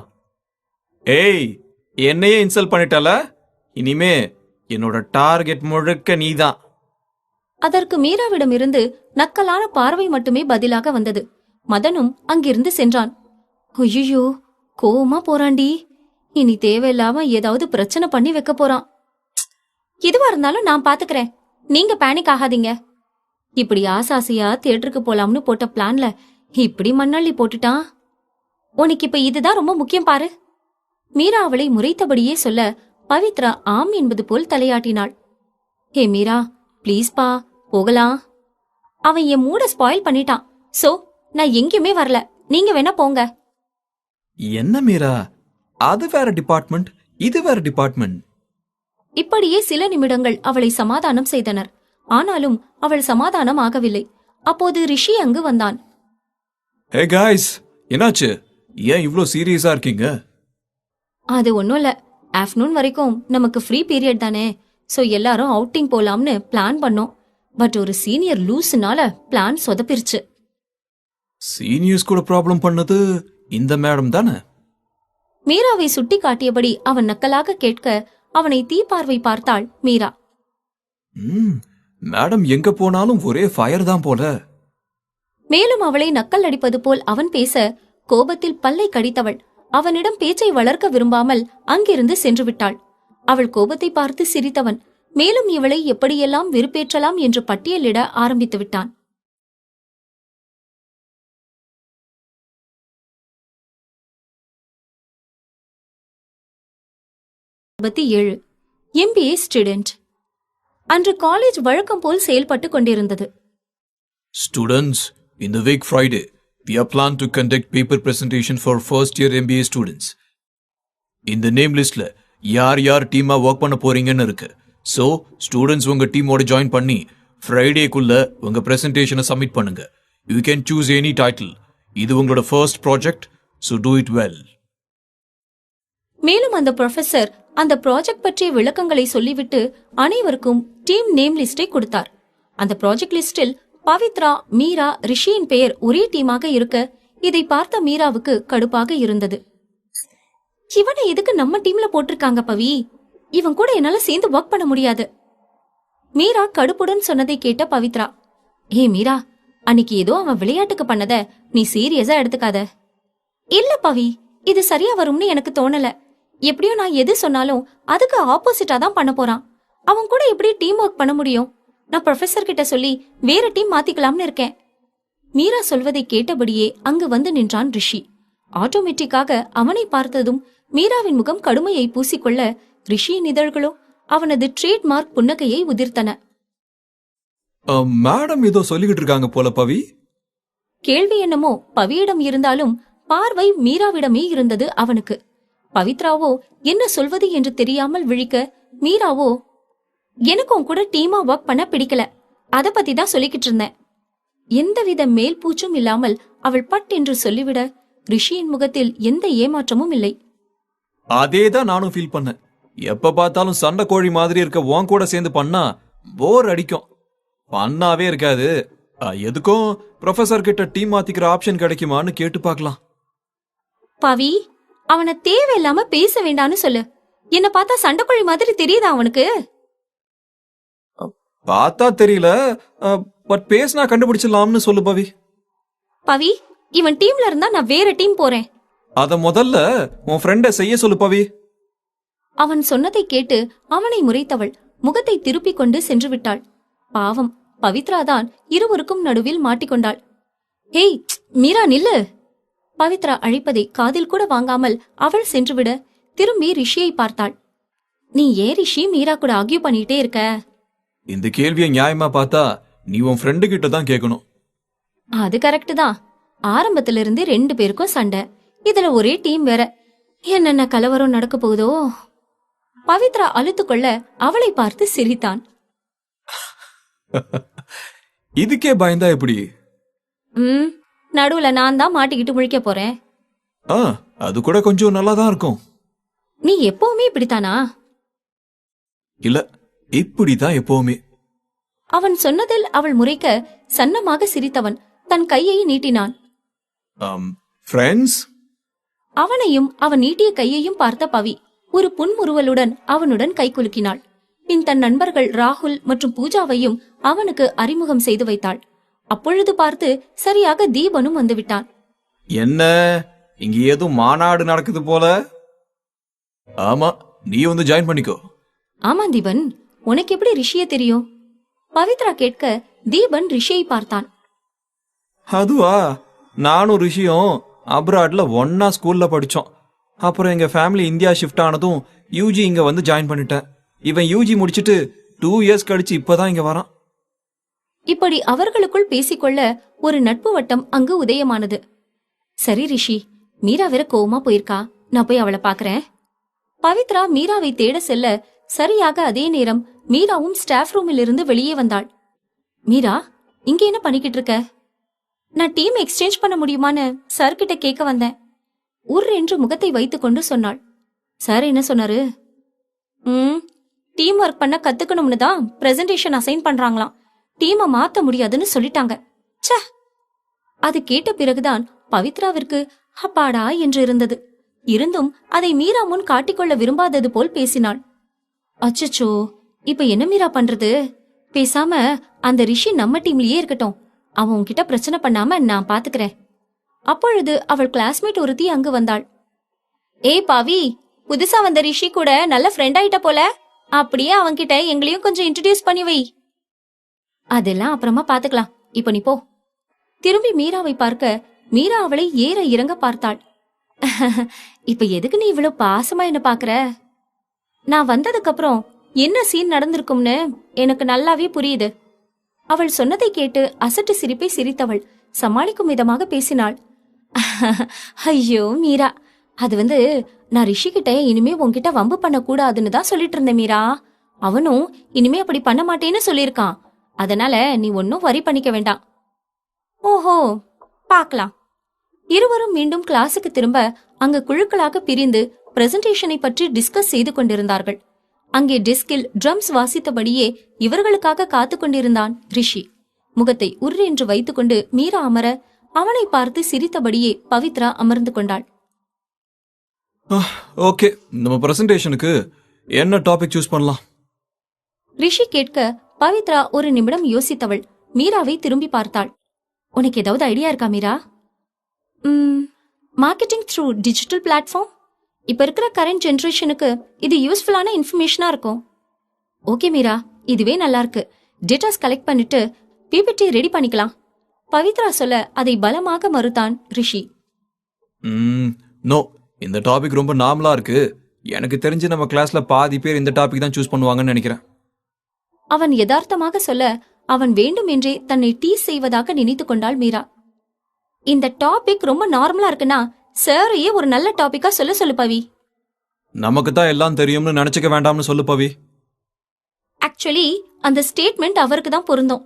S3: ஏய், என்னையே இன்சல்ட் பண்ணிட்டால, இனிமே என்னோட டார்கெட் முழுக்க நீதான்.
S2: அதற்கு மீராவிடமிருந்து நக்கலான பார்வை மட்டுமே பதிலாக வந்தது. மதனும் அங்கிருந்து சென்றான். ஐயோ, கோவமா போறான்டி. இனி தேவையில்லாம ஏதாவது பிரச்சனை பண்ணி வைக்க போறான். எதுவா இருந்தாலும் நான் பாத்துக்கிறேன், நீங்க பேனிக் ஆகாதீங்க. இப்படி ஆசாசியா தியேட்டருக்கு போலாம்னு போட்ட பிளான்ல இப்படி மண்ணள்ளி போட்டுட்டான். உனக்கு இப்ப இதுதான் ரொம்ப முக்கியம் பாரு. மீரா அவளை முறைத்தபடியே சொல்ல பவித்ரா ஆம் என்பது போல் தலையாட்டினாள். ஹே மீரா, ப்ளீஸ் பா, போகலாம். அவன் என் மூட ஸ்பாயில் பண்ணிட்டான். சோ நான் எங்கேயுமே வரல, நீங்க வேணா போங்க.
S3: என்ன மீரா, அது வேற டிபார்ட்மெண்ட், இது வேற டிபார்ட்மெண்ட்.
S2: இப்படியே சில நிமிடங்கள் அவளை சமாதானம் செய்தனர். ஆனாலும் அவள் சமாதானம் ஆகவில்லை. அப்போது ரிஷி அங்கு வந்தான்.
S3: ஹே காய்ஸ், என்னாச்சு? ஏன் இவ்ளோ சீரியஸா இருக்கீங்க?
S2: அது ஒன்னும் இல்ல, ஆஃப்டர்நூன் வரைக்கும் நமக்கு ஃப்ரீ பீரியட் தானே, சோ எல்லாரும் அவுட்டிங் போலாம்னு பிளான் பண்ணோம். பட் ஒரு சீனியர் லூஸ்னால பிளான் சொதப்பிருச்சு.
S3: சீனியர்ஸ் கூட ப்ராப்ளம் பண்ணது இந்த மேடம் தானே?
S2: மீராவை சுட்டி காட்டியபடி அவன் நக்கலாக கேட்க அவனை தீப்பார்வை பார்த்தாள் மீரா.
S3: மேடம் எங்க போனாலும் ஒரே ஃபயர் தான் போல.
S2: மேலும் அவளை நக்கல் அடிப்பது போல் அவன் பேச கோபத்தில் பல்லை கடித்தவள் அவனிடம் பேச்சை வளர்க்க விரும்பாமல் அங்கிருந்து சென்று விட்டாள். அவள் கோபத்தை பார்த்து சிரித்தவன் மேலும் இவளை எப்படியெல்லாம் வெறுப்பேற்றலாம் என்று பட்டியலிட ஆரம்பித்து விட்டான். MBA student. அன்று காலேஜ் வழக்கம் போல் செயல்பட்டு கொண்டிருந்தது.
S3: Students, in the week Friday, we are planned to conduct paper presentation for first year MBA students. இந்த நேம் லிஸ்ட்ல யார் டீமா ஒர்க் பண்ண போறீங்கன்னு இருக்கு. ஸோ ஸ்டூடெண்ட்ஸ் உங்க டீமோட ஜாயின் பண்ணி ஃப்ரைடேக்குள்ள உங்க பிரசன்டேஷனை சப்மிட் பண்ணுங்க. You can choose any title. இது உங்களோட first project, so do it well.
S2: மேலும் அந்த ப்ரொஃபசர் அந்த ப்ராஜெக்ட் பற்றிய விளக்கங்களை சொல்லிவிட்டு அனைவருக்கும் டீம் நேம் லிஸ்டை கொடுத்தார். அந்த ப்ராஜெக்ட் லிஸ்டில் பவித்ரா, மீரா, ரிஷியின் பெயர் ஒரே டீமாக இருக்க இதை பார்த்த மீராவுக்கு கடுப்பாக இருந்தது. இவனை எதுக்கு நம்ம டீம்ல போட்டிருக்காங்க பவி? இவன் கூட என்னால சேர்ந்து ஒர்க் பண்ண முடியாது. மீரா கடுப்புடன் சொன்னதை கேட்ட பவித்ரா, ஏ மீரா, அன்னைக்கு ஏதோ அவன் விளையாட்டுக்கு பண்ணத நீ சீரியஸா எடுத்துக்காத. இல்ல பவி, இது சரியா வரும்னு எனக்கு தோணல. எப்படியோ நான் எது சொன்னாலும் அதுக்கு ஆப்போசிட்டா தான் பண்ண போறான். அவன் கூட எப்படி டீம் ஒர்க் பண்ண முடியும்? நான் ப்ரொஃபசர் கிட்ட சொல்லி வேற டீம் மாத்திக்கலாம்னு இருக்கேன். மீரா சொல்வதை கேட்டபடியே அங்கு வந்து நின்றான் ரிஷி. ஆட்டோமேட்டிக்காக அவனை பார்த்ததும் மீராவின் முகம் கடுமையை பூசிக்கொள்ள ரிஷியின் இதழ்களோ அவனது ட்ரேட்மார்க் புன்னகையை உதிர்த்தன.
S3: மேடம் ஏதோ சொல்லிக்கிட்டு இருக்காங்க போல பவி.
S2: கேள்வி என்னமோ பவியிடம் இருந்தாலும் பார்வை மீராவிடமே இருந்தது அவனுக்கு. பவித்ராவோ என்ன சொல்வது என்று தெரியாமல் விழிக்க, மீராவோ எனக்கும் கூட டீமா ஒர்க் பண்ண பிடிக்கல, அத பத்தி தான் சொல்லிக்கிட்டு இருந்தேன். எந்தவித மேல் பூச்சும் இல்லாமல் அவள் பட் என்று சொல்லிவிட ரிஷியின் முகத்தில் எந்த ஏமாற்றமும் இல்லை.
S3: அதேதான் நானும் ஃபீல் பண்ணேன். எப்ப பார்த்தாலும் சண்டை கோழி மாதிரி இருக்க உன் கூட சேர்ந்து பண்ணா போர் அடிக்கும், பண்ணாவே இருக்காது. எதுக்கும் ப்ரொஃபசர் கிட்ட டீம் மாத்திக்கிற ஆப்ஷன் கிடைக்குமான்னு கேட்டு பார்க்கலாம்.
S2: பவி, அவனை தேவையில்லாம பேச வேண்டான்னு சொல்லு. என்ன பார்த்தா சண்டைக்கோழி மாதிரி தெரியுதா அவனுக்கு?
S3: பார்த்தா தெரியல, பட் பேசினா கண்டுபிடிச்சிடலாம்னு சொல்லு பவி.
S2: பவி, இவன் டீம்ல இருந்தா நான் வேற டீம் போறேன்.
S3: அத முதல்ல உன் ஃப்ரெண்ட செய்ய சொல்லு பவி.
S2: அவன் சொன்னதை கேட்டு அவனை முறைத்தவள் முகத்தை திருப்பிக் கொண்டு சென்று விட்டாள். பாவம், பவித்ராதான் இருவருக்கும் நடுவில் மாட்டிக்கொண்டாள். ஹேய் மீரா, நில்லு! பவித்ரா அழைப்பதை காதில் கூட வாங்காமல் அவள் சென்றுவிட திரும்பி ரிஷியை பார்த்தாள். நீ ஏன் ரிஷி மீரா கூட ஆர்கியூ பண்ணிட்டே இருக்க?
S3: இந்த கேள்வியை நியாயமா பார்த்தா நீ உன் ஃப்ரெண்டு கிட்ட தான் கேட்கணும்.
S2: அது கரெக்ட் தான். ஆரம்பத்துல இருந்து 2 பேருக்கும் சண்டை, இதுல ஒரே டீம் வேற. என்னென்ன கலவரம் நடக்க போகுதோ? பவித்ரா அழுத்துக்கொள்ள அவளை பார்த்து சிரித்தான்.
S3: இதுக்கே பயந்தா எப்படி?
S2: நடுவுல நான் தான் மாட்டிக்கிட்டு முழிக்க போறேன்.
S3: அது கூட கொஞ்சம் நல்லா தான் இருக்கும்.
S2: நீ எப்பவுமே இப்படித்தானா?
S3: இல்ல, இப்படிதான் எப்பவுமே.
S2: அவன் சொன்னதில் அவள் முறைக்க சன்னமாக சிரித்தவன் தன் கையை நீட்டினான்.
S3: ஃப்ரெண்ட்ஸ்?
S2: அவனையும் அவன் நீட்டிய கையையும் பார்த்த பவி ஒரு புன்முறுவலுடன் அவனுடன் கை குலுக்கினாள். பின் தன் நண்பர்கள் ராகுல் மற்றும் பூஜாவையும் அவனுக்கு அறிமுகம் செய்து வைத்தாள். அப்பொழுது பார்த்து சரியாக தீபனும் வந்துவிட்டான்.
S3: என்ன, இங்க ஏதோ மாநாடு நடக்குது போல. ஆமா, நீ வந்து ஜாயின் பண்ணிக்கோ.
S2: ஆமா தீபன், உனக்கு எப்படி ரிஷிய தெரியும்? பவித்ரா கேட்க தீபன் ரிஷியை பார்த்தான்.
S3: அதுவா, நானும் ரிஷியும் அப்ராட்ல ஒன்னா ஸ்கூல்ல படிச்சோம். அப்புறம் எங்க ஃபேமிலி இந்தியா ஷிஃப்ட் ஆனதும் யூஜி இங்க வந்து ஜாயின் பண்ணிட்டேன். இவன் யூஜி முடிச்சிட்டு 2 இயர்ஸ் கழிச்சு இப்பதான் இங்க வரான்.
S2: இப்படி அவர்களுக்குள் பேசிக்கொள்ள ஒரு நட்பு வட்டம் அங்கு உதயமானது. சரி ரிஷி, மீரா வேற கோவமா போயிருக்கா, நான் போய் அவளை பாக்குறேன். பவித்ரா மீராவை தேட செல்ல சரியாக அதே நேரம் மீராவும் ஸ்டாஃப் ரூமில் இருந்து வெளியே வந்தாள். மீரா, இங்க என்ன பண்ணிக்கிட்டு இருக்க? நான் டீம் எக்ஸ்சேஞ்ச் பண்ண முடியுமான்னு சார் கிட்ட கேட்க வந்தேன். என்று முகத்தை வைத்துக் கொண்டு சொன்னாள். சார் என்ன சொன்னாரு? டீம் ஒர்க் பண்ண கத்துக்கணும்னு தான் பிரசன்டேஷன் அசைன் பண்றாங்களாம். டீமை மாத்த முடியாதுன்னு சொல்லிட்டாங்க. ச்சே! அது கேட்ட பிறகுதான் பவித்ராவிற்கு அப்பாடா என்று இருந்தது. இருந்தும் அதை மீரா முன் காட்டிக்கொள்ள விரும்பாதது போல் பேசினாள். அச்சச்சோ, இப்ப என்ன மீரா பண்றது? பேசாம அந்த ரிஷி நம்ம டீம்லயே இருக்கட்டும். அவன் உன்கிட்ட பிரச்சனை பண்ணாம நான் பாத்துக்கிறேன். அப்பொழுது அவள் கிளாஸ்மேட் ஒருத்தி அங்கு வந்தாள். ஏய் பாவி, புதுசா வந்த ரிஷி கூட நல்ல ஃப்ரெண்ட் ஆயிட்ட போல. அப்படியே அவன்கிட்ட எங்களையும் கொஞ்சம் இன்ட்ரடியூஸ் பண்ணி வை. அதெல்லாம் அப்புறமா பாத்துக்கலாம், இப்ப நீ போ. திரும்பி மீராவை பார்க்க மீரா அவளை ஏற இறங்க பார்த்தாள். இப்ப எதுக்கு நீ இவ்வளவு பாசமா என்ன பாக்குற? நான் வந்ததுக்கு அப்புறம் என்ன சீன் நடந்திருக்கும்னு எனக்கு நல்லாவே புரியுது. அவள் சொன்னதை கேட்டு அசட்டு சிரிப்பை சிரித்தவள் சமாளிக்கும் விதமாக பேசினாள். ஐயோ மீரா, அது நான் ரிஷி கிட்ட இனிமே உன்கிட்ட வம்பு பண்ண கூடாதுன்னு தான் சொல்லிட்டு இருந்தேன் மீரா. அவனும் இனிமே அப்படி பண்ண மாட்டேன்னு சொல்லியிருக்கான். அதனால நீ ஒன்னும் வரி பண்ணிக்க வேண்டாம். ஓஹோ, பாக்கலாம். இருவரும் மீண்டும் கிளாஸுக்கு திரும்ப அங்கு குழுக்களாக பிரிந்து பிரசன்டேஷனை பற்றி டிஸ்கஸ் செய்து கொண்டிருந்தார்கள். அங்கே டெஸ்கில் ட்ரம்ஸ் வாசித்தபடியே இவர்களுக்காக காத்து கொண்டிருந்தான் ரிஷி. முகத்தை என்று வைத்துக்கொண்டு மீரா அமர அவனை பார்த்து சிரித்தபடியே பவித்ரா அமர்ந்து கொண்டாள்.
S3: ஓகே, நம்ம பிரசன்டேஷனுக்கு என்ன டாபிக் சூஸ் பண்ணலாம்?
S2: ரிஷி கேட்க பவித்ரா ஒரு நிமிடம் யோசித்தவள் மீராவை திரும்பி பார்த்தாள். உனக்கு ஏதாவது ஐடியா இருக்கா Meera? Marketing through digital platform. இப்ப இருக்கிற கரண்ட் ஜெனரேஷனுக்கு இது யூஸ்ஃபுல்லான இன்ஃபர்மேஷனா இருக்கும். ஓகே மீரா, இதுவே நல்லா இருக்கு. டேட்டாஸ் கலெக்ட் பண்ணிட்டு பிபிடி ரெடி பண்ணிக்கலாம். பவித்ரா சொல்ல அதை பலமாக மறுத்தான் ரிஷி.
S3: நோ, இந்த டாபிக் ரொம்ப நார்மலா இருக்கு. எனக்கு தெரிஞ்சு நம்ம கிளாஸ்ல பாதி பேர் இந்த டாபிக் தான் சூஸ் பண்ணுவாங்கன்னு நினைக்கிறேன்.
S2: அவன் யதார்த்தமாக சொல்ல அவன் வேண்டும் என்றே தன்னை டீஸ் செய்வதாக நினைத்து கொண்டாள் மீரா. இந்த டாபிக் ரொம்ப நார்மலா இருக்குன்னா சாரையே ஒரு நல்ல டாபிக்கா சொல்லு பவி.
S3: நமக்கு தான் எல்லாம் தெரியும்னு நினைச்சுக்க வேண்டாம்னு சொல்லு பவி.
S2: ஆக்சுவலி அந்த ஸ்டேட்மெண்ட் அவருக்கு தான் பொருந்தும்.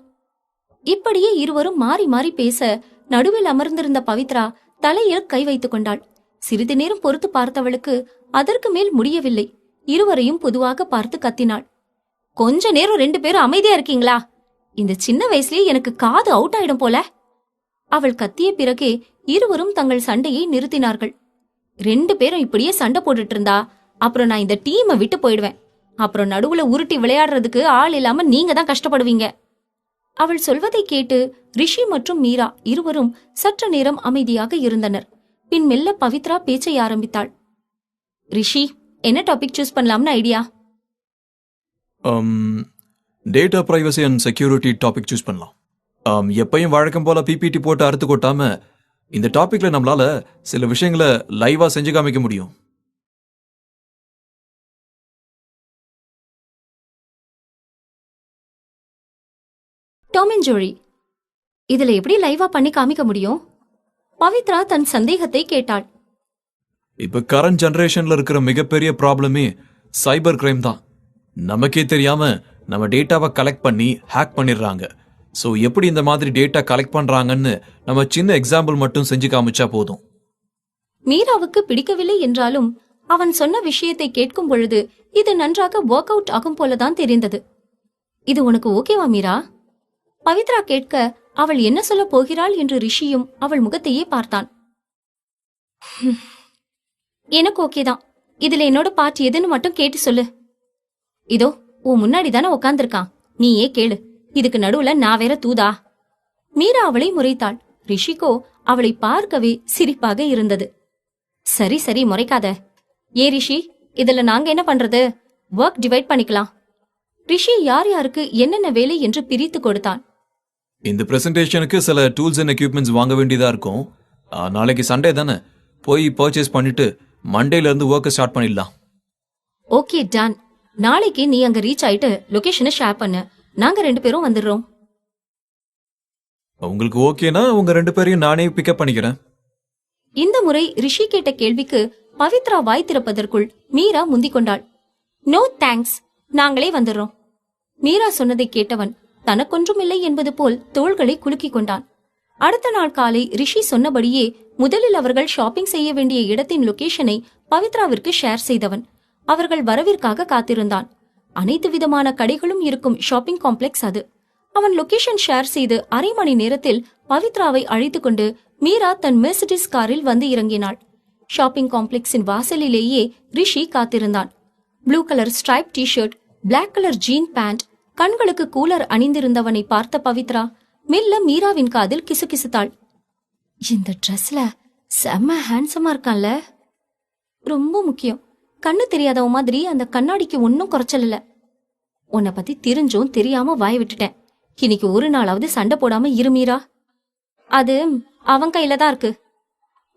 S2: இப்படியே இருவரும் மாறி மாறி பேச நடுவில் அமர்ந்திருந்த பவித்ரா தலையில் கை வைத்துக் கொண்டாள். சிறிது நேரம் பொறுத்து பார்த்தவளுக்கு அதற்கு மேல் முடியவில்லை. இருவரையும் பொதுவாக பார்த்து கத்தினாள். கொஞ்ச நேரம் 2 பேரும் அமைதியா இருக்கீங்களா? இந்த சின்ன வயசுலயே எனக்கு காது அவுட் ஆயிடும் போல. அவள் கத்திய பிறகே இருவரும் தங்கள் சண்டையை நிறுத்தினார்கள். 2 பேரும் இப்படியே சண்டை போட்டுட்டு இருந்தா அப்புறம் நான் இந்த டீமை விட்டு போயிடுவேன். அப்புறம் நடுவுல உருட்டி விளையாடுறதுக்கு ஆள் இல்லாம நீங்க தான் கஷ்டப்படுவீங்க. அவள் சொல்வதை கேட்டு ரிஷி மற்றும் மீரா இருவரும் சற்று நேரம் அமைதியாக இருந்தனர். பின் மெல்ல பவித்ரா பேச்சை ஆரம்பித்தாள். ரிஷி, என்ன டாபிக் சூஸ் பண்ணலாம்னு idea?
S3: Data privacy and security topic choose பண்ணலாம். எப்பயும் வழக்கம் போல பிபிடி போட்டு அறுத்து கொட்டாம இந்த டாபிக்ல நம்மளால சில விஷயங்களை லைவா செஞ்சு காமிக்க முடியும்.
S2: டாம் அண்ட் ஜெர்ரி, இதுல எப்படி லைவா பண்ணி காமிக்க முடியும்? பவித்ரா தன் சந்தேகத்தை கேட்டாள்.
S3: இப்ப கரண்ட் ஜெனரேஷன்ல இருக்கிற மிகப்பெரிய ப்ராப்ளமே சைபர் கிரைம் தான். நமக்கே தெரியாம நம்ம டேட்டாவை கலெக்ட் பண்ணி ஹேக் பண்ணிடுறாங்க. ஸோ எப்படி இந்த மாதிரி டேட்டா கலெக்ட் பண்றாங்கன்னு நம்ம சின்ன எக்ஸாம்பிள் மட்டும் செஞ்சு காமிச்சா போதும்.
S2: மீராவுக்கு பிடிக்கவில்லை என்றாலும் அவன் சொன்ன விஷயத்தை கேட்கும் பொழுது இது நன்றாக ஒர்க் அவுட் ஆகும் போலதான் தெரிந்தது. இது உனக்கு ஓகேவா மீரா? பவித்ரா கேட்க அவள் என்ன சொல்ல போகிறாள் என்று ரிஷியும் அவள் முகத்தையே பார்த்தான். எனக்கு ஓகேதான். இதுல என்னோட பார்ட் எதுன்னு மட்டும் கேட்டு சொல்லு. இதோ உன் முன்னாடி தானே உட்கார்ந்திருக்கான், நீயே கேளு. இதுக்கு நடுவுல நான் வேற தூதா? மீரா அவளை முறைத்தாள். ரிஷிகோ அவளை பார்க்கவே சிரிப்பாக இருந்தது. சரி சரி, முறைக்காத. ஏ ரிஷி, இதுல நாங்க என்ன பண்றது? ஒர்க் டிவைட் பண்ணிக்கலாம். ரிஷி யார் யாருக்கு என்னென்ன வேலை என்று பிரித்து கொடுத்தான்.
S3: இந்த பிரசன்டேஷனுக்கு சில டூல்ஸ் அண்ட் எக்யூப்மெண்ட்ஸ் வாங்க வேண்டியதா இருக்கும். நாளைக்கு சண்டே தானே, போய் பர்ச்சேஸ் பண்ணிட்டு மண்டேல இருந்து ஒர்க்கை ஸ்டார்ட் பண்ணிடலாம்.
S2: Okay done. நாளைக்கு நீ அங்க ரீச் ஆயிட்டு லொகேஷனை ஷேர் பண்ணு. நாங்க 2 பேரும் வந்துடுறோம்.
S3: உங்களுக்கு ஓகேனா உங்க 2 பேரையும் நானே பிக்கப் பண்ணிக்கிறேன்.
S2: இந்த முறை ரிஷி கேட்ட கேள்விக்கு பவித்ரா வாய் திறப்பதற்குள் மீரா முந்திக் கொண்டாள். நோ தேங்க்ஸ், நாங்களே வந்துடுறோம். மீரா சொன்னதை கேட்டவன் தனக்கொன்றுமில்லை என்பது போல் தோள்களை குலுக்கிக் கொண்டான். அடுத்த நாள் காலை ரிஷி சொன்னபடியே முதலில் அவர்கள் ஷாப்பிங் செய்ய வேண்டிய இடத்தின் லொகேஷனை பவித்ராவிற்கு ஷேர் செய்தவன் அவர்கள் வரவிற்காக காத்திருந்தான். அனைத்து விதமான கடைகளும் இருக்கும் ஷாப்பிங் காம்ப்ளெக்ஸ் அது. அவன் லொகேஷன் ஷேர் செய்து அரை மணி நேரத்தில் பவித்ராவை அழைத்துக் கொண்டு மீரா தன் மெர்சிடிஸ் காரில் வந்து இறங்கினாள். ஷாப்பிங் காம்ப்ளெக்ஸின் வாசலிலேயே ரிஷி காத்திருந்தான். Blue colour stripe T-shirt, black colour jean pant, கண்களுக்கு கூலர் அணிந்திருந்தவனை பார்த்த பவித்ரா மெல்ல மீராவின் காதில் கிசுகிசுத்தாள். இந்த ட்ரெஸ்ல செம்ம ஹேண்ட்ஸமா இருக்கான்ல. ரொம்ப முக்கியம், கண்ணு தெரியாதவ மாதிரி அந்த கண்ணாடிக்கு ஒன்னும் குறைச்சல் இல்ல. உன்னை பத்தி தெரிஞ்சும் தெரியாம வாய் விட்டுட்டேன். இன்னைக்கு ஒரு நாளாவது சண்டை போடாம இரு மீரா. அது அவன் கையில தான் இருக்கு.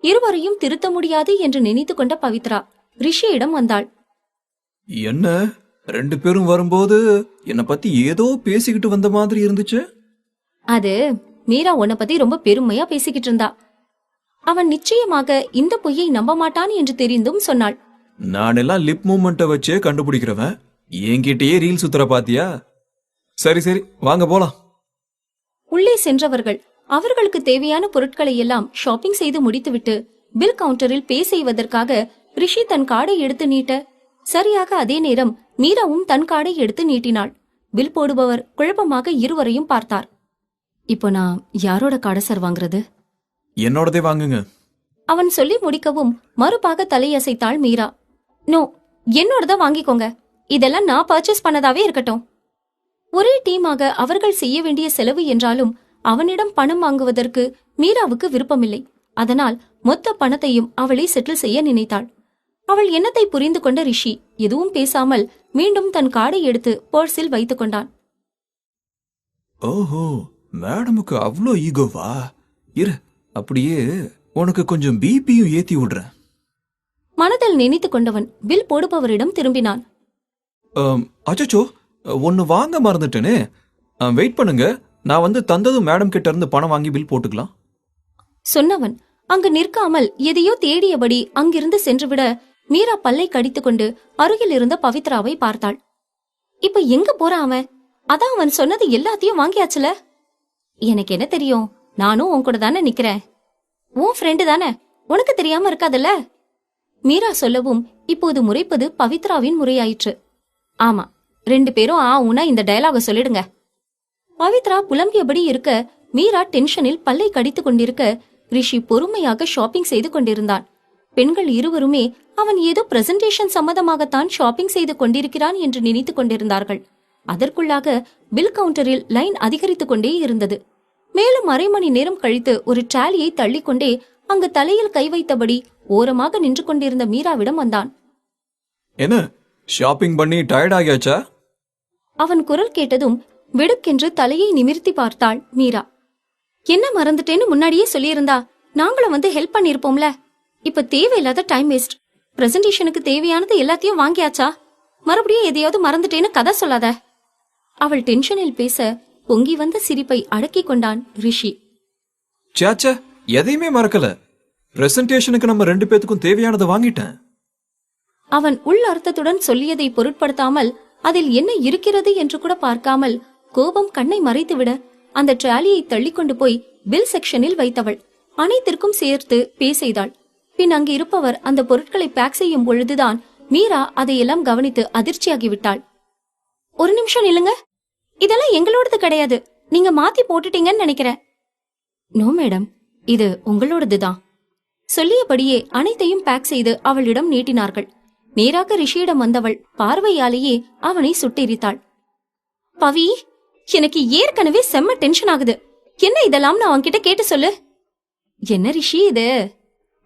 S2: இருவரையும் திருத்த முடியாது என்று நினைத்து கொண்ட பவித்ரா ரிஷியிடம் வந்தாள்.
S3: என்ன 2 பேரும் வரும்போது என்னை பத்தி ஏதோ பேசிக்கிட்டு வந்த மாதிரி இருந்துச்சு.
S2: அது மீரா உன்னை பத்தி ரொம்ப பெருமையா பேசிக்கிட்டு இருந்தா. அவன் நிச்சயமாக இந்த பொய்யை நம்ப மாட்டான் என்று தெரிந்தும் சொன்னாள்.
S3: நானெல்லாம் லிப் மூமெண்ட்டை வச்சே கண்டுபிடிக்கிறவன், என்கிட்டயே ரீல் சுத்துற பாத்தியா? சரி சரி, வாங்க போலாம்.
S2: உள்ளே சென்றவர்கள் அவர்களுக்கு தேவையான பொருட்களை எல்லாம் ஷாப்பிங் செய்து முடித்துவிட்டு பில் கவுண்டரில் பே செய்வதற்காக ரிஷி தன் கார்டை எடுத்து நீட்ட, சரியாக அதே நேரம் மீராவும் தன் கார்டை எடுத்து நீட்டினாள். பில் போடுபவர் குழப்பமாக இருவரையும் பார்த்தார். இப்போ நான் யாரோட கார்டை சார் வாங்குறது?
S3: என்னோடதே வாங்குங்க.
S2: அவன் சொல்லி முடிக்கவும் மறுபாக தலையசைத்தாள் மீரா. நோ, என்னோடத வாங்கிக்கோங்க. இதெல்லாம் நான் பர்ச்சேஸ் பண்ணதாவே இருக்கட்டும். ஒரே டீமாக அவர்கள் செய்ய வேண்டிய செலவு என்றாலும் அவனிடம் பணம் வாங்குவதற்கு மீராவுக்கு விருப்பமில்லை. அதனால் மொத்த பணத்தையும் அவளை செட்டில் செய்ய நினைத்தாள். அவள் எண்ணத்தை புரிந்து கொண்ட ரிஷி எதுவும் பேசாமல் மீண்டும் தன் கார்டை எடுத்து பர்ஸில் வைத்துக் கொண்டான்.
S3: ஓஹோ, மேடமுக்கு அவ்வளோ ஈகோவா? இரு, அப்படியே உனக்கு கொஞ்சம் பிபியும் ஏத்தி விடுறேன்.
S2: மனதில் நினைத்து கொண்டவன் பில் போடுபவரிடம் திரும்பினான்.
S3: அச்சோ, ஒன்னு வாங்க மறந்துட்டேனே. வெயிட் பண்ணுங்க, நான் வந்து தந்ததும் மேடம் கிட்ட இருந்து பணம் வாங்கி பில் போட்டுக்கலாம்
S2: சொன்னவன் அங்கு நிற்காமல் எதையோ தேடியபடி அங்கிருந்து சென்றுவிட மீரா பல்லை கடித்துக்கொண்டு அருகில் இருந்த பவித்ராவை பார்த்தாள். இப்ப எங்க போறான் அவன்? அதான் அவன் சொன்னது எல்லாத்தையும் வாங்கியாச்சுல. எனக்கு என்ன தெரியும், நானும் உன் கூட தானே நிக்கிறேன். உன் ஃப்ரெண்டு தானே, உனக்கு தெரியாம இருக்காதுல்ல. மீரா சொல்லவும் இப்போது முறைப்பது பவித்ராவின் முறையாயிற்று. ஆமா, 2 பேரும் ஊனா இந்த டயலாக சொல்லிடுங்க. பவித்ரா புலம்பியபடி இருக்க மீரா டென்ஷனில் பல்லை கடித்துக் கொண்டிருக்க ரிஷி பொறுமையாக ஷாப்பிங் செய்து கொண்டிருந்தான். பெண்கள் இருவருமே அவன் ஏதோ பிரசன்டேஷன் சம்மதமாகத்தான் ஷாப்பிங் செய்து கொண்டிருக்கிறான் என்று நினைத்துக் கொண்டிருந்தார்கள். அதற்குள்ளாக பில் கவுண்டரில் லைன் அதிகரித்துக் கொண்டே இருந்தது. மேலும் அரை மணி நேரம் கழித்து ஒரு ட்ராலியை தள்ளிக்கொண்டே அங்கு தலையில் கை வைத்தபடி ஓரமாக நின்று கொண்டிருந்த மீராவிடம் வந்தான்.
S3: என்ன ஷாப்பிங் பண்ணி டயர்ட் ஆகியாச்சா?
S2: அவன் குரல் கேட்டதும் வெடுக்கென்று தலையை நிமிர்த்தி பார்த்தாள் மீரா. என்ன மறந்துட்டேன்னு முன்னாடியே சொல்லியிருந்தா நாங்களும் வந்து ஹெல்ப் பண்ணிருப்போம்ல. இப்ப தேவையில்லாத டைம் வேஸ்ட். பிரசன்டேஷனுக்கு தேவையானது எல்லாத்தையும் வாங்கியாச்சா? மறுபடியும் எதையாவது மறந்துட்டேன்னு கதை சொல்லாத. அவள் டென்ஷனில் பேச பொங்கி வந்த சிரிப்பை அடக்கிக் கொண்டான் ரிஷி.
S3: சாச்சா, எதையுமே மறக்கல. பிரசன்டேஷனுக்கு நம்ம 2 பேத்துக்கும் தேவையானதை வாங்கிட்டேன்.
S2: அவன் உள் அர்த்தத்துடன் சொல்லியதை பொருட்படுத்தாமல் அதில் என்ன இருக்கிறது என்று கூட பார்க்காமல் கோபம் கண்ணை மறைத்துவிட அந்த ட்ராலியை தள்ளிக்கொண்டு போய் பில் செக்ஷனில் வைத்தவள் அனைத்திற்கும் சேர்த்து பே செய்தாள். பின் அங்கு இருப்பவர் அந்த பொருட்களை பேக் செய்யும் பொழுதுதான் மீரா அதையெல்லாம் கவனித்து அதிர்ச்சியாகிவிட்டாள். ஒரு நிமிஷம் நில்லுங்க, இதெல்லாம் எங்களோடது கிடையாது, நீங்க மாத்தி போட்டுட்டீங்கன்னு நினைக்கிறேன். நோ மேடம், இது உங்களோடதுதான். சொல்லியபடியே அனைத்தையும் பேக் செய்து அவளிடம் நீட்டினார்கள். நேராக ரிஷியிடம் வந்தவள் பார்வையாலேயே அவனை சுட்டெரித்தாள். பவி, எனக்கு ஏற்கனவே செம்ம டென்ஷன் ஆகுது. என்ன இதெல்லாம் நான் அவன்கிட்ட கேட்டு சொல்லு. என்ன ரிஷி இது?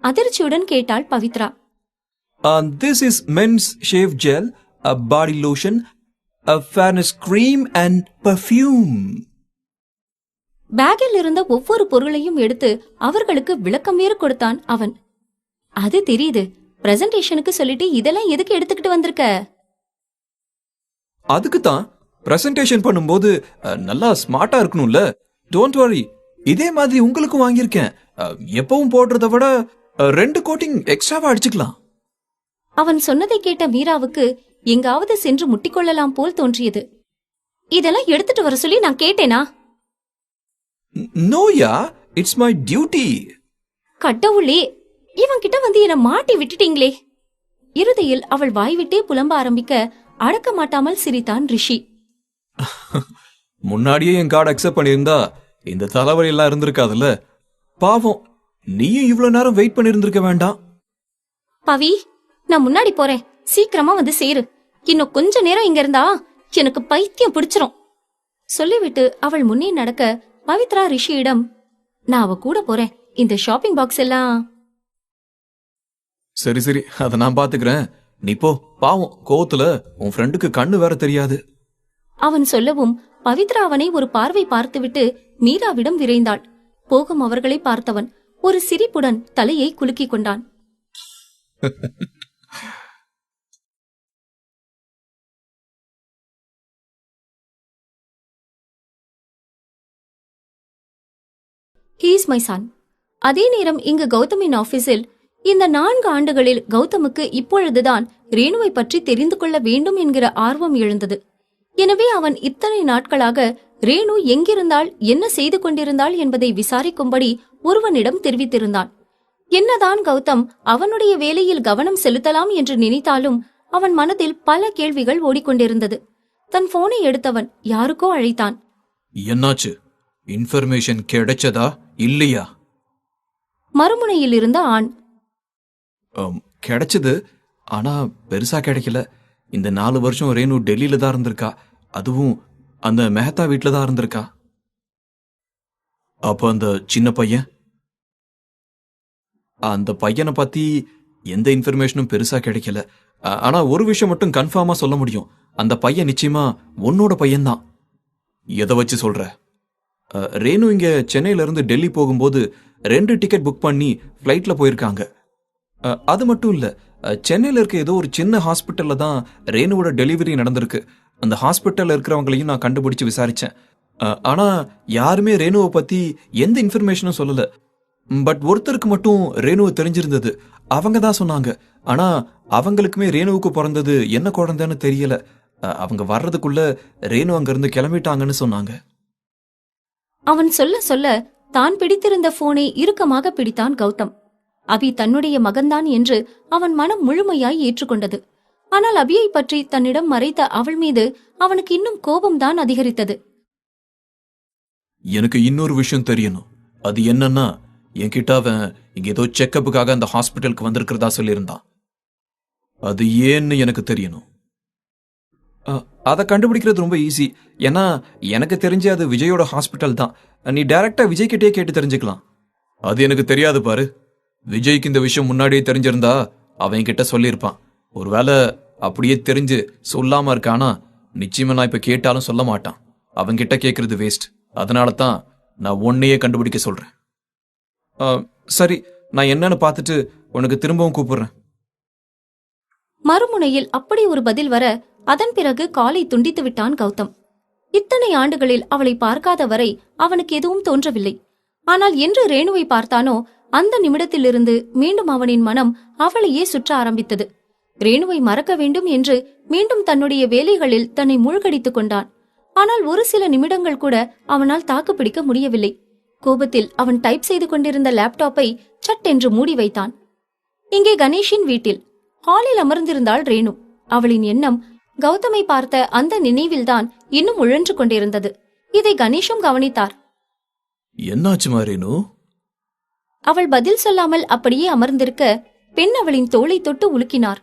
S2: அதிர்ச்சியுடன் கேட்டாள் Pavithra.
S3: This is men's shave gel, a body lotion, a fairness cream and perfume.
S2: பேக்கில் இருந்த ஒவ்வொரு பொருளையும் எடுத்து அவர்களுக்கு விளக்கம் வேறு கொடுத்தான் அவன். அது தெரியுது, பிரசன்டேஷனுக்கு சொல்லிட்டு இதெல்லாம் எதுக்கு எடுத்துக்கிட்டு வந்திருக்க?
S3: அதுக்கு தான் பிரசன்டேஷன் பண்ணும்போது நல்லா ஸ்மார்ட்டா இருக்கணும்ல. டோன்ட் வரி, இதே மாதிரி உங்களுக்கும் வாங்கியிருக்கேன். எப்பவும் போடுறத விட 2 கோட்டிங் எக்ஸ்ட்ராவா அடிச்சுக்கலாம்.
S2: அவன் சொன்னதை கேட்ட மீராவுக்கு எங்காவது சென்று முட்டிக்கொள்ளலாம் போல் தோன்றியது. இதெல்லாம் எடுத்துட்டு வர சொல்லி நான் கேட்டேனா?
S3: நோயா, இட்ஸ் மை டியூட்டி.
S2: கடவுளே, இவன் கிட்ட வந்து என்ன மாட்டி விட்டுட்டீங்களே. இறுதியில் அவள் வாய்விட்டே புலம்ப ஆரம்பிக்க அடக்க மாட்டாமல் சிரித்தான் ரிஷி.
S3: முன்னாடியே என் கார்டு அக்செப்ட் பண்ணியிருந்தா இந்த தலைவலி எல்லாம் இருந்திருக்காதுல்ல. பாவம், நீயும் இவ்வளவு நேரம் வெயிட் பண்ணிருந்திருக்க வேண்டாம்.
S2: பவி, நான் முன்னாடி போறேன், சீக்கிரமா வந்து சேரு. இன்னும் கொஞ்ச நேரம் இங்க இருந்தா எனக்கு பைத்தியம் பிடிச்சிரும். சொல்லிவிட்டு அவள் முன்னே நடக்க பவித்ரா ரிஷியிடம், நான் அவ கூட போறேன், இந்த ஷாப்பிங் பாக்ஸ் எல்லாம்.
S3: சரி சரி, அதை நான் பாத்துக்கிறேன். நீ போ. பாவம், கோவத்துல உன் ஃப்ரெண்டுக்கு கண்ணு வேற தெரியாது.
S2: அவன் சொல்லவும் பவித்ரா அவனை ஒரு பார்வை பார்த்துவிட்டு மீராவிடம் விரைந்தாள். போகும் அவர்களை பார்த்தவன் ஒரு சிரிப்புடன் தலையை குலுக்கிக் கொண்டான். He is my son. அதே நேரம் இங்கு கௌதமின் ஆபீஸில் இந்த 4 ஆண்டுகளில் கௌதமுக்கு இப்பொழுதுதான் ரேணுவை பற்றி தெரிந்து கொள்ள வேண்டும் என்கிற ஆர்வம் எழுந்தது. எனவே அவன் இத்தனை நாட்களாக ரேணு எங்கிருந்தாள், என்ன செய்து கொண்டிருந்தாள் என்பதை விசாரிக்கும்படி ஒருவனிடம் தெரிவித்திருந்தான். என்னதான் கௌதம் அவனுடைய வேலையில் கவனம் செலுத்தலாம் என்று நினைத்தாலும் அவன் மனதில் பல கேள்விகள் ஓடிக்கொண்டிருந்தது. தன் போனை எடுத்தவன் யாருக்கோ அழைத்தான்.
S3: என்னாச்சு? இன்ஃபர்மேஷன் கிடைச்சதா இல்லையா?
S2: மறுமுனையில் இருந்த ஆண்,
S3: கிடைச்சது, ஆனா பெருசா கிடைக்கல. இந்த 4 வருஷம் ரேணு டெல்லியில தான் இருந்திருக்கா. அதுவும் அந்த மெஹதா வீட்டுல தான் இருந்திருக்கா. அப்ப அந்த சின்ன பையன், அந்த பையனை பத்தி எந்த இன்ஃபர்மேஷனும் பெருசா கிடைக்கல. ஆனா ஒரு விஷயம் மட்டும் கன்ஃபார்மா சொல்ல முடியும், அந்த பையன் நிச்சயமா உன்னோட பையன்தான். எதை வச்சு சொல்ற? ரேணு இங்க சென்னையில இருந்து டெல்லி போகும்போது 2 டிக்கெட் புக் பண்ணி ஃபிளைட்ல போயிருக்காங்க. அது மட்டும் இல்ல, சென்னையில இருக்க ஏதோ ஒரு சின்ன ஹாஸ்பிட்டல்ல தான் ரேணுவோட டெலிவரி நடந்திருக்கு. அந்த ஹாஸ்பிட்டல்ல இருக்கிறவங்களையும் நான் கண்டுபிடிச்சு விசாரிச்சேன். ஆனா யாருமே ரேணுவை பத்தி எந்த இன்ஃபர்மேஷனும் சொல்லல. பட் ஒருத்தருக்கு மட்டும் ரேணுவை தெரிஞ்சிருந்தது. அவங்க தான் சொன்னாங்க. ஆனா அவங்களுக்குமே ரேணுவுக்கு பிறந்தது என்ன குழந்தைன்னு தெரியல. அவங்க வர்றதுக்குள்ள ரேணு அங்க இருந்து கிளம்பிட்டாங்கன்னு சொன்னாங்க.
S2: அவன் சொல்ல சொல்ல தான் பிடித்திருந்த போனை இறுக்கமாக பிடித்தான் கௌதம். அபி தன்னுடைய மகன்தான் என்று அவன் மனம் முழுமையாய் ஏற்றுக்கொண்டது. ஆனால் அபியை பற்றி தன்னிடம் மறைத்த அவள் மீது அவனுக்கு இன்னும் கோபம்தான் அதிகரித்தது.
S3: எனக்கு இன்னொரு விஷயம் தெரியணும். அது என்னன்னா, என்கிட்ட அவன் இங்க ஏதோ செக்கப்புக்காக அந்த ஹாஸ்பிட்டலுக்கு வந்திருக்கிறதா சொல்லியிருந்தான். அது ஏன்னு எனக்கு தெரியணும். அதை கண்டுபிடிக்கிறது ரொம்ப ஈஸி. ஏன்னா எனக்கு தெரிஞ்ச அது விஜயோட ஹாஸ்பிட்டல் தான். நீ டைரக்டா விஜய் கிட்டே கேட்டு தெரிஞ்சுக்கலாம். அது எனக்கு தெரியாது பாரு. விஜய்க்கு இந்த விஷயம் முன்னாடியே தெரிஞ்சிருந்தா அவன் கிட்ட சொல்லியிருப்பான். ஒருவேளை அப்படியே தெரிஞ்சு சொல்லாம இருக்கானா, நிச்சயமா நான் இப்ப கேட்டாலும் சொல்ல மாட்டான். அவன்கிட்ட கேட்கறது வேஸ்ட். அதனால தான் நான் உன்னையே கண்டுபிடிக்க சொல்றேன். சரி, நான் என்னன்னு பார்த்துட்டு உனக்கு திரும்பவும் கூப்பிடுறேன்.
S2: மறுமுனையில் அப்படி ஒரு பதில் வர அதன் பிறகு காலை துண்டித்து விட்டான் கௌதம். இத்தனை ஆண்டுகளில் அவளை பார்க்காத வரை அவனுக்கு எதுவும் தோன்றவில்லை. ஆனால் என்று ரேணுவை பார்த்தானோ அந்த நிமிடத்திலிருந்து மீண்டும் அவனின் மனம் அவளையே சுற்ற ஆரம்பித்தது. ரேணுவை மறக்க வேண்டும் என்று மீண்டும் தன்னுடைய வேலைகளில் தன்னை மூழ்கடித்துக் கொண்டான். ஆனால் ஒரு சில நிமிடங்கள் கூட அவனால் தாக்குப்பிடிக்க முடியவில்லை. கோபத்தில் அவன் டைப் செய்து கொண்டிருந்த லேப்டாப்பை சட்டென்று மூடி வைத்தான். இங்கே கணேஷின் வீட்டில் ஹாலில் அமர்ந்திருந்தாள் ரேணு. அவளின் எண்ணம் கௌதமை பார்த்த அந்த நினைவில்தான் இன்னும் உழன்று கொண்டிருந்தது. இதை கணேஷும் கவனித்தார்.
S3: என்னாச்சுமா ரேணு?
S2: அவள் பதில் சொல்லாமல் அப்படியே அமர்ந்திருக்க பெண் அவளின் தோளை தொட்டு உலுக்கினார்.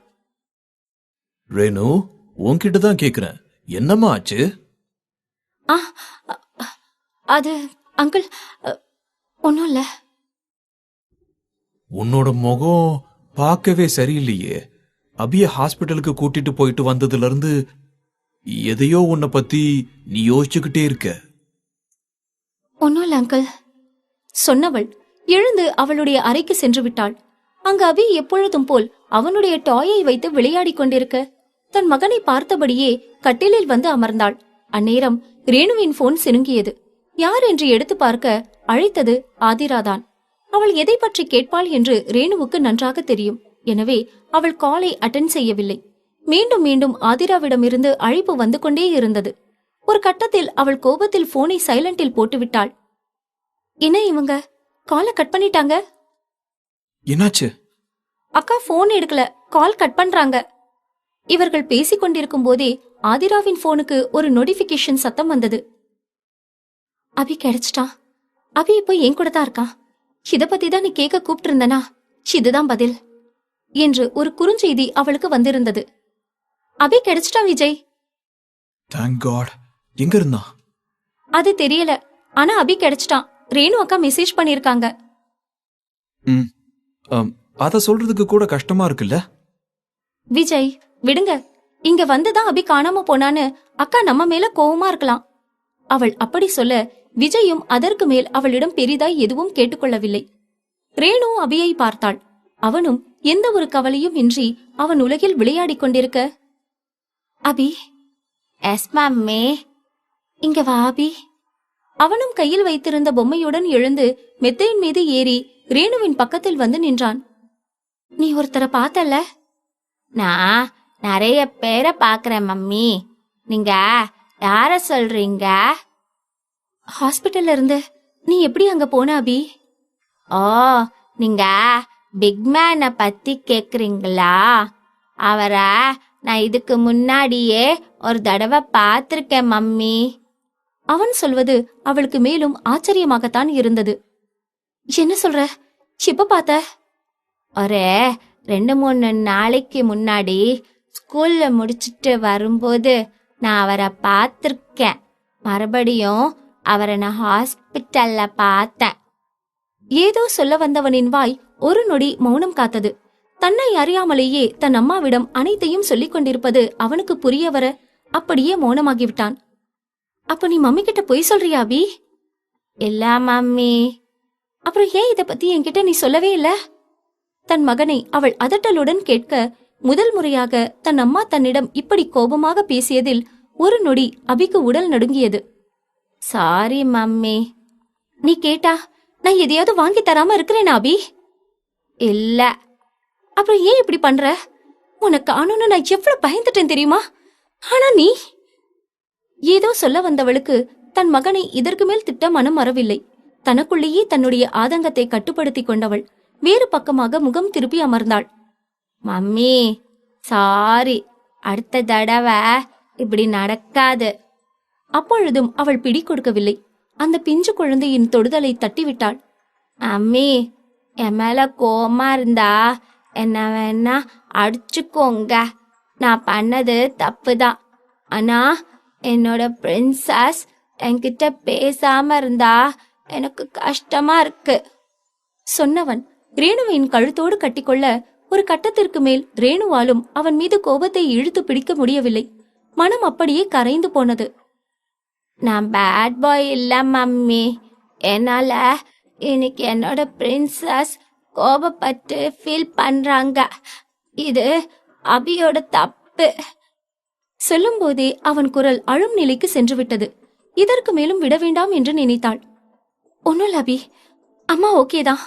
S3: ரேணு, உன்கிட்ட தான் கேக்குறேன், என்னம்மா ஆச்சு?
S2: அது அங்கிள், ஒன்னும் இல்ல.
S3: உன்னோட முகம் பார்க்கவே சரியில்லையே. அபிய ஹாஸ்பிட்டலுக்கு கூட்டிட்டு போயிட்டு வந்ததுல இருந்து எதையோ உன்னை பத்தி நீ யோசிச்சுக்கிட்டே இருக்க.
S2: ஒன்னும் இல்ல அங்கிள், சொன்னவள் எழுந்து அவளுடைய அறைக்கு சென்று விட்டாள். அங்கு அபி எப்பொழுதும் போல் அவனுடைய டாயை வைத்து விளையாடிக் கொண்டிருக்க தன் மகனை பார்த்தபடியே கட்டிலில் வந்து அமர்ந்தாள். அந்நேரம் ரேணுவின் போன் சினுங்கியது. யார் என்று எடுத்து பார்க்க அழைத்தது ஆதிராதான். அவள் எதை பற்றி கேட்பாள் என்று ரேணுவுக்கு நன்றாக தெரியும். எனவே அவள் காலை அட்டென்ட் செய்யவில்லை. மீண்டும் மீண்டும் ஆதிராவிடமிருந்து அழைப்பு வந்து கொண்டே இருந்தது. ஒரு கட்டத்தில் அவள் கோபத்தில் போனை சைலண்டில் போட்டுவிட்டாள். என்ன இவங்க காலை கட் பண்ணிட்டாங்க?
S3: என்னாச்சு?
S2: அக்கா போன் எடுக்கல, கால் கட் பண்றாங்க. இவர்கள் பேசிக் கொண்டிருக்கும் போதே ஆதிராவின் போனுக்கு ஒரு நோட்டிபிகேஷன் சத்தம் வந்தது. அபி கிடைச்சிட்டான். அபி இப்போ என் கூட தான் இருக்கான். இத பத்தி தான் நீ கேட்க கூப்பிட்டு இருந்தனா, இதுதான் பதில் என்று ஒரு குறுஞ்செய்தி அவளுக்கு வந்திருந்தது. அபி கிடைச்சிட்டான் விஜய்.
S3: Thank God. எங்க இருந்தா?
S2: அது தெரியல, ஆனா அபி கிடைச்சிட்டான். ரேணு அக்கா மெசேஜ் பண்ணிருக்காங்க.
S3: அத சொல்றதுக்கு கூட கஷ்டமா இருக்குல்ல?
S2: விஜய் விடுங்க, இங்க வந்துதான் அபி காணாம போனான்னு அக்கா நம்ம மேல கோவமா இருக்கலாம். அவள் அப்படி சொல்ல விஜயும் அதற்கு மேல் அவளிடம் பெரிதாய் எதுவும் கேட்டுக்கொள்ளவில்லை. ரேணு அபியை பார்த்தாள். அவனும் எந்த ஒரு கவலையும் இன்றி அவன் உலகில் விளையாடிக் கொண்டிருக்க, அபி, எஸ் மம்மே, இங்க வா அபி. அவனும் கையில் வைத்திருந்த பொம்மையுடன் எழுந்து மெத்தையின் மீது ஏறி ரேணுவின் பக்கத்தில் வந்து நின்றான். நீ ஒருத்தரை பார்த்தல? நான் நிறைய பேரை பாக்குறேன் மம்மி. நீங்க யார சொல்றீங்க? ஹாஸ்பிட்டல்ல இருந்து. நீ எப்படி அங்க போன அபி? ஓ, நீங்க பிக் மேனை பத்தி கேக்குறீங்களா? அவரை நான் இதுக்கு முன்னாடியே ஒரு தடவை பார்த்திருக்கேன் மம்மி. அவன் சொல்வது அவளுக்கு மேலும் ஆச்சரியமாகத்தான் இருந்தது. என்ன சொல்ற? எப்ப பார்த்த? ஒரு 2-3 நாளைக்கு முன்னாடி ஸ்கூல்ல முடிச்சிட்டு வரும்போது நான் அவரை பார்த்திருக்கேன். மறுபடியும் அவரை நான் ஹாஸ்பிட்டல்ல பார்த்தேன். ஏதோ சொல்ல வந்தவனின் வாய் ஒரு நொடி மௌனம் காத்தது. தன்னை அறியாமலேயே தன் அம்மாவிடம் அனைத்தையும் சொல்லிக் கொண்டிருப்பது அவனுக்கு புரிய வர அப்படியே மௌனமாகிவிட்டான். அப்ப நீ மம்மி கிட்ட பொய் சொல்றியா அபி? இல்ல மம்மி. அப்புறம் ஏன் இத பத்தி என்கிட்ட நீ சொல்லவே இல்ல? தன் மகனை அவள் அதட்டலுடன் கேட்க முதல் முறையாக தன் அம்மா தன்னிடம் இப்படி கோபமாக பேசியதில் ஒரு நொடி அபிக்கு உடல் நடுங்கியது. Sorry mummy. நீ கேட்டா நான் எதையாவது வாங்கி தராம இருக்கிறேனா அபி? இல்ல. அப்புறம் ஏன் இப்படி பண்ற? உனக்கு காணும்னு நான் எவ்வளவு பயந்துட்டேன் தெரியுமா? ஆனா நீ... ஏதோ சொல்ல வந்தவளுக்கு தன் மகனை இதற்கு மேல் திட்ட மனம் வரவில்லை. தனக்குள்ளேயே தன்னுடைய ஆதங்கத்தை கட்டுப்படுத்திக் கொண்டவள் வேறு பக்கமாக முகம் திருப்பி அமர்ந்தாள். மம்மி, சாரி, அடுத்த தடவை இப்படி நடக்காது. அப்பொழுதும் அவள் பிடி கொடுக்கவில்லை. அந்த பிஞ்சு குழந்தையின் தொடுதலை தட்டிவிட்டாள். அம்மி, என் மேல கோவமா இருந்தா என்ன வேணா அடிச்சுக்கோங்க. நான் பண்ணது தப்புதான். ஆனா என்னோட பிரின்சஸ் என்கிட்ட பேசாம இருந்தா எனக்கு கஷ்டமா இருக்கு. சொன்னவன் ரேணுவின் கழுத்தோடு கட்டிக்கொள்ள ஒரு கட்டத்திற்கு மேல் ரேணுவாலும் அவன் மீது கோபத்தை இழுத்து பிடிக்க முடியவில்லை. மனம் அப்படியே கரைந்து போனது. நான் பேட் பாய் இல்ல மம்மி. என்னால இன்னைக்கு என்னோட பிரின்சஸ் கோபப்பட்டு ஃபீல் பண்றாங்க. இது அபியோட தப்பு. சொல்லும் போதே அவன் குரல் அழும் நிலைக்கு சென்று விட்டது. இதற்கு மேலும் விட வேண்டாம் என்று நினைத்தாள். ஒன்னும் அபி, அம்மா ஓகேதான்.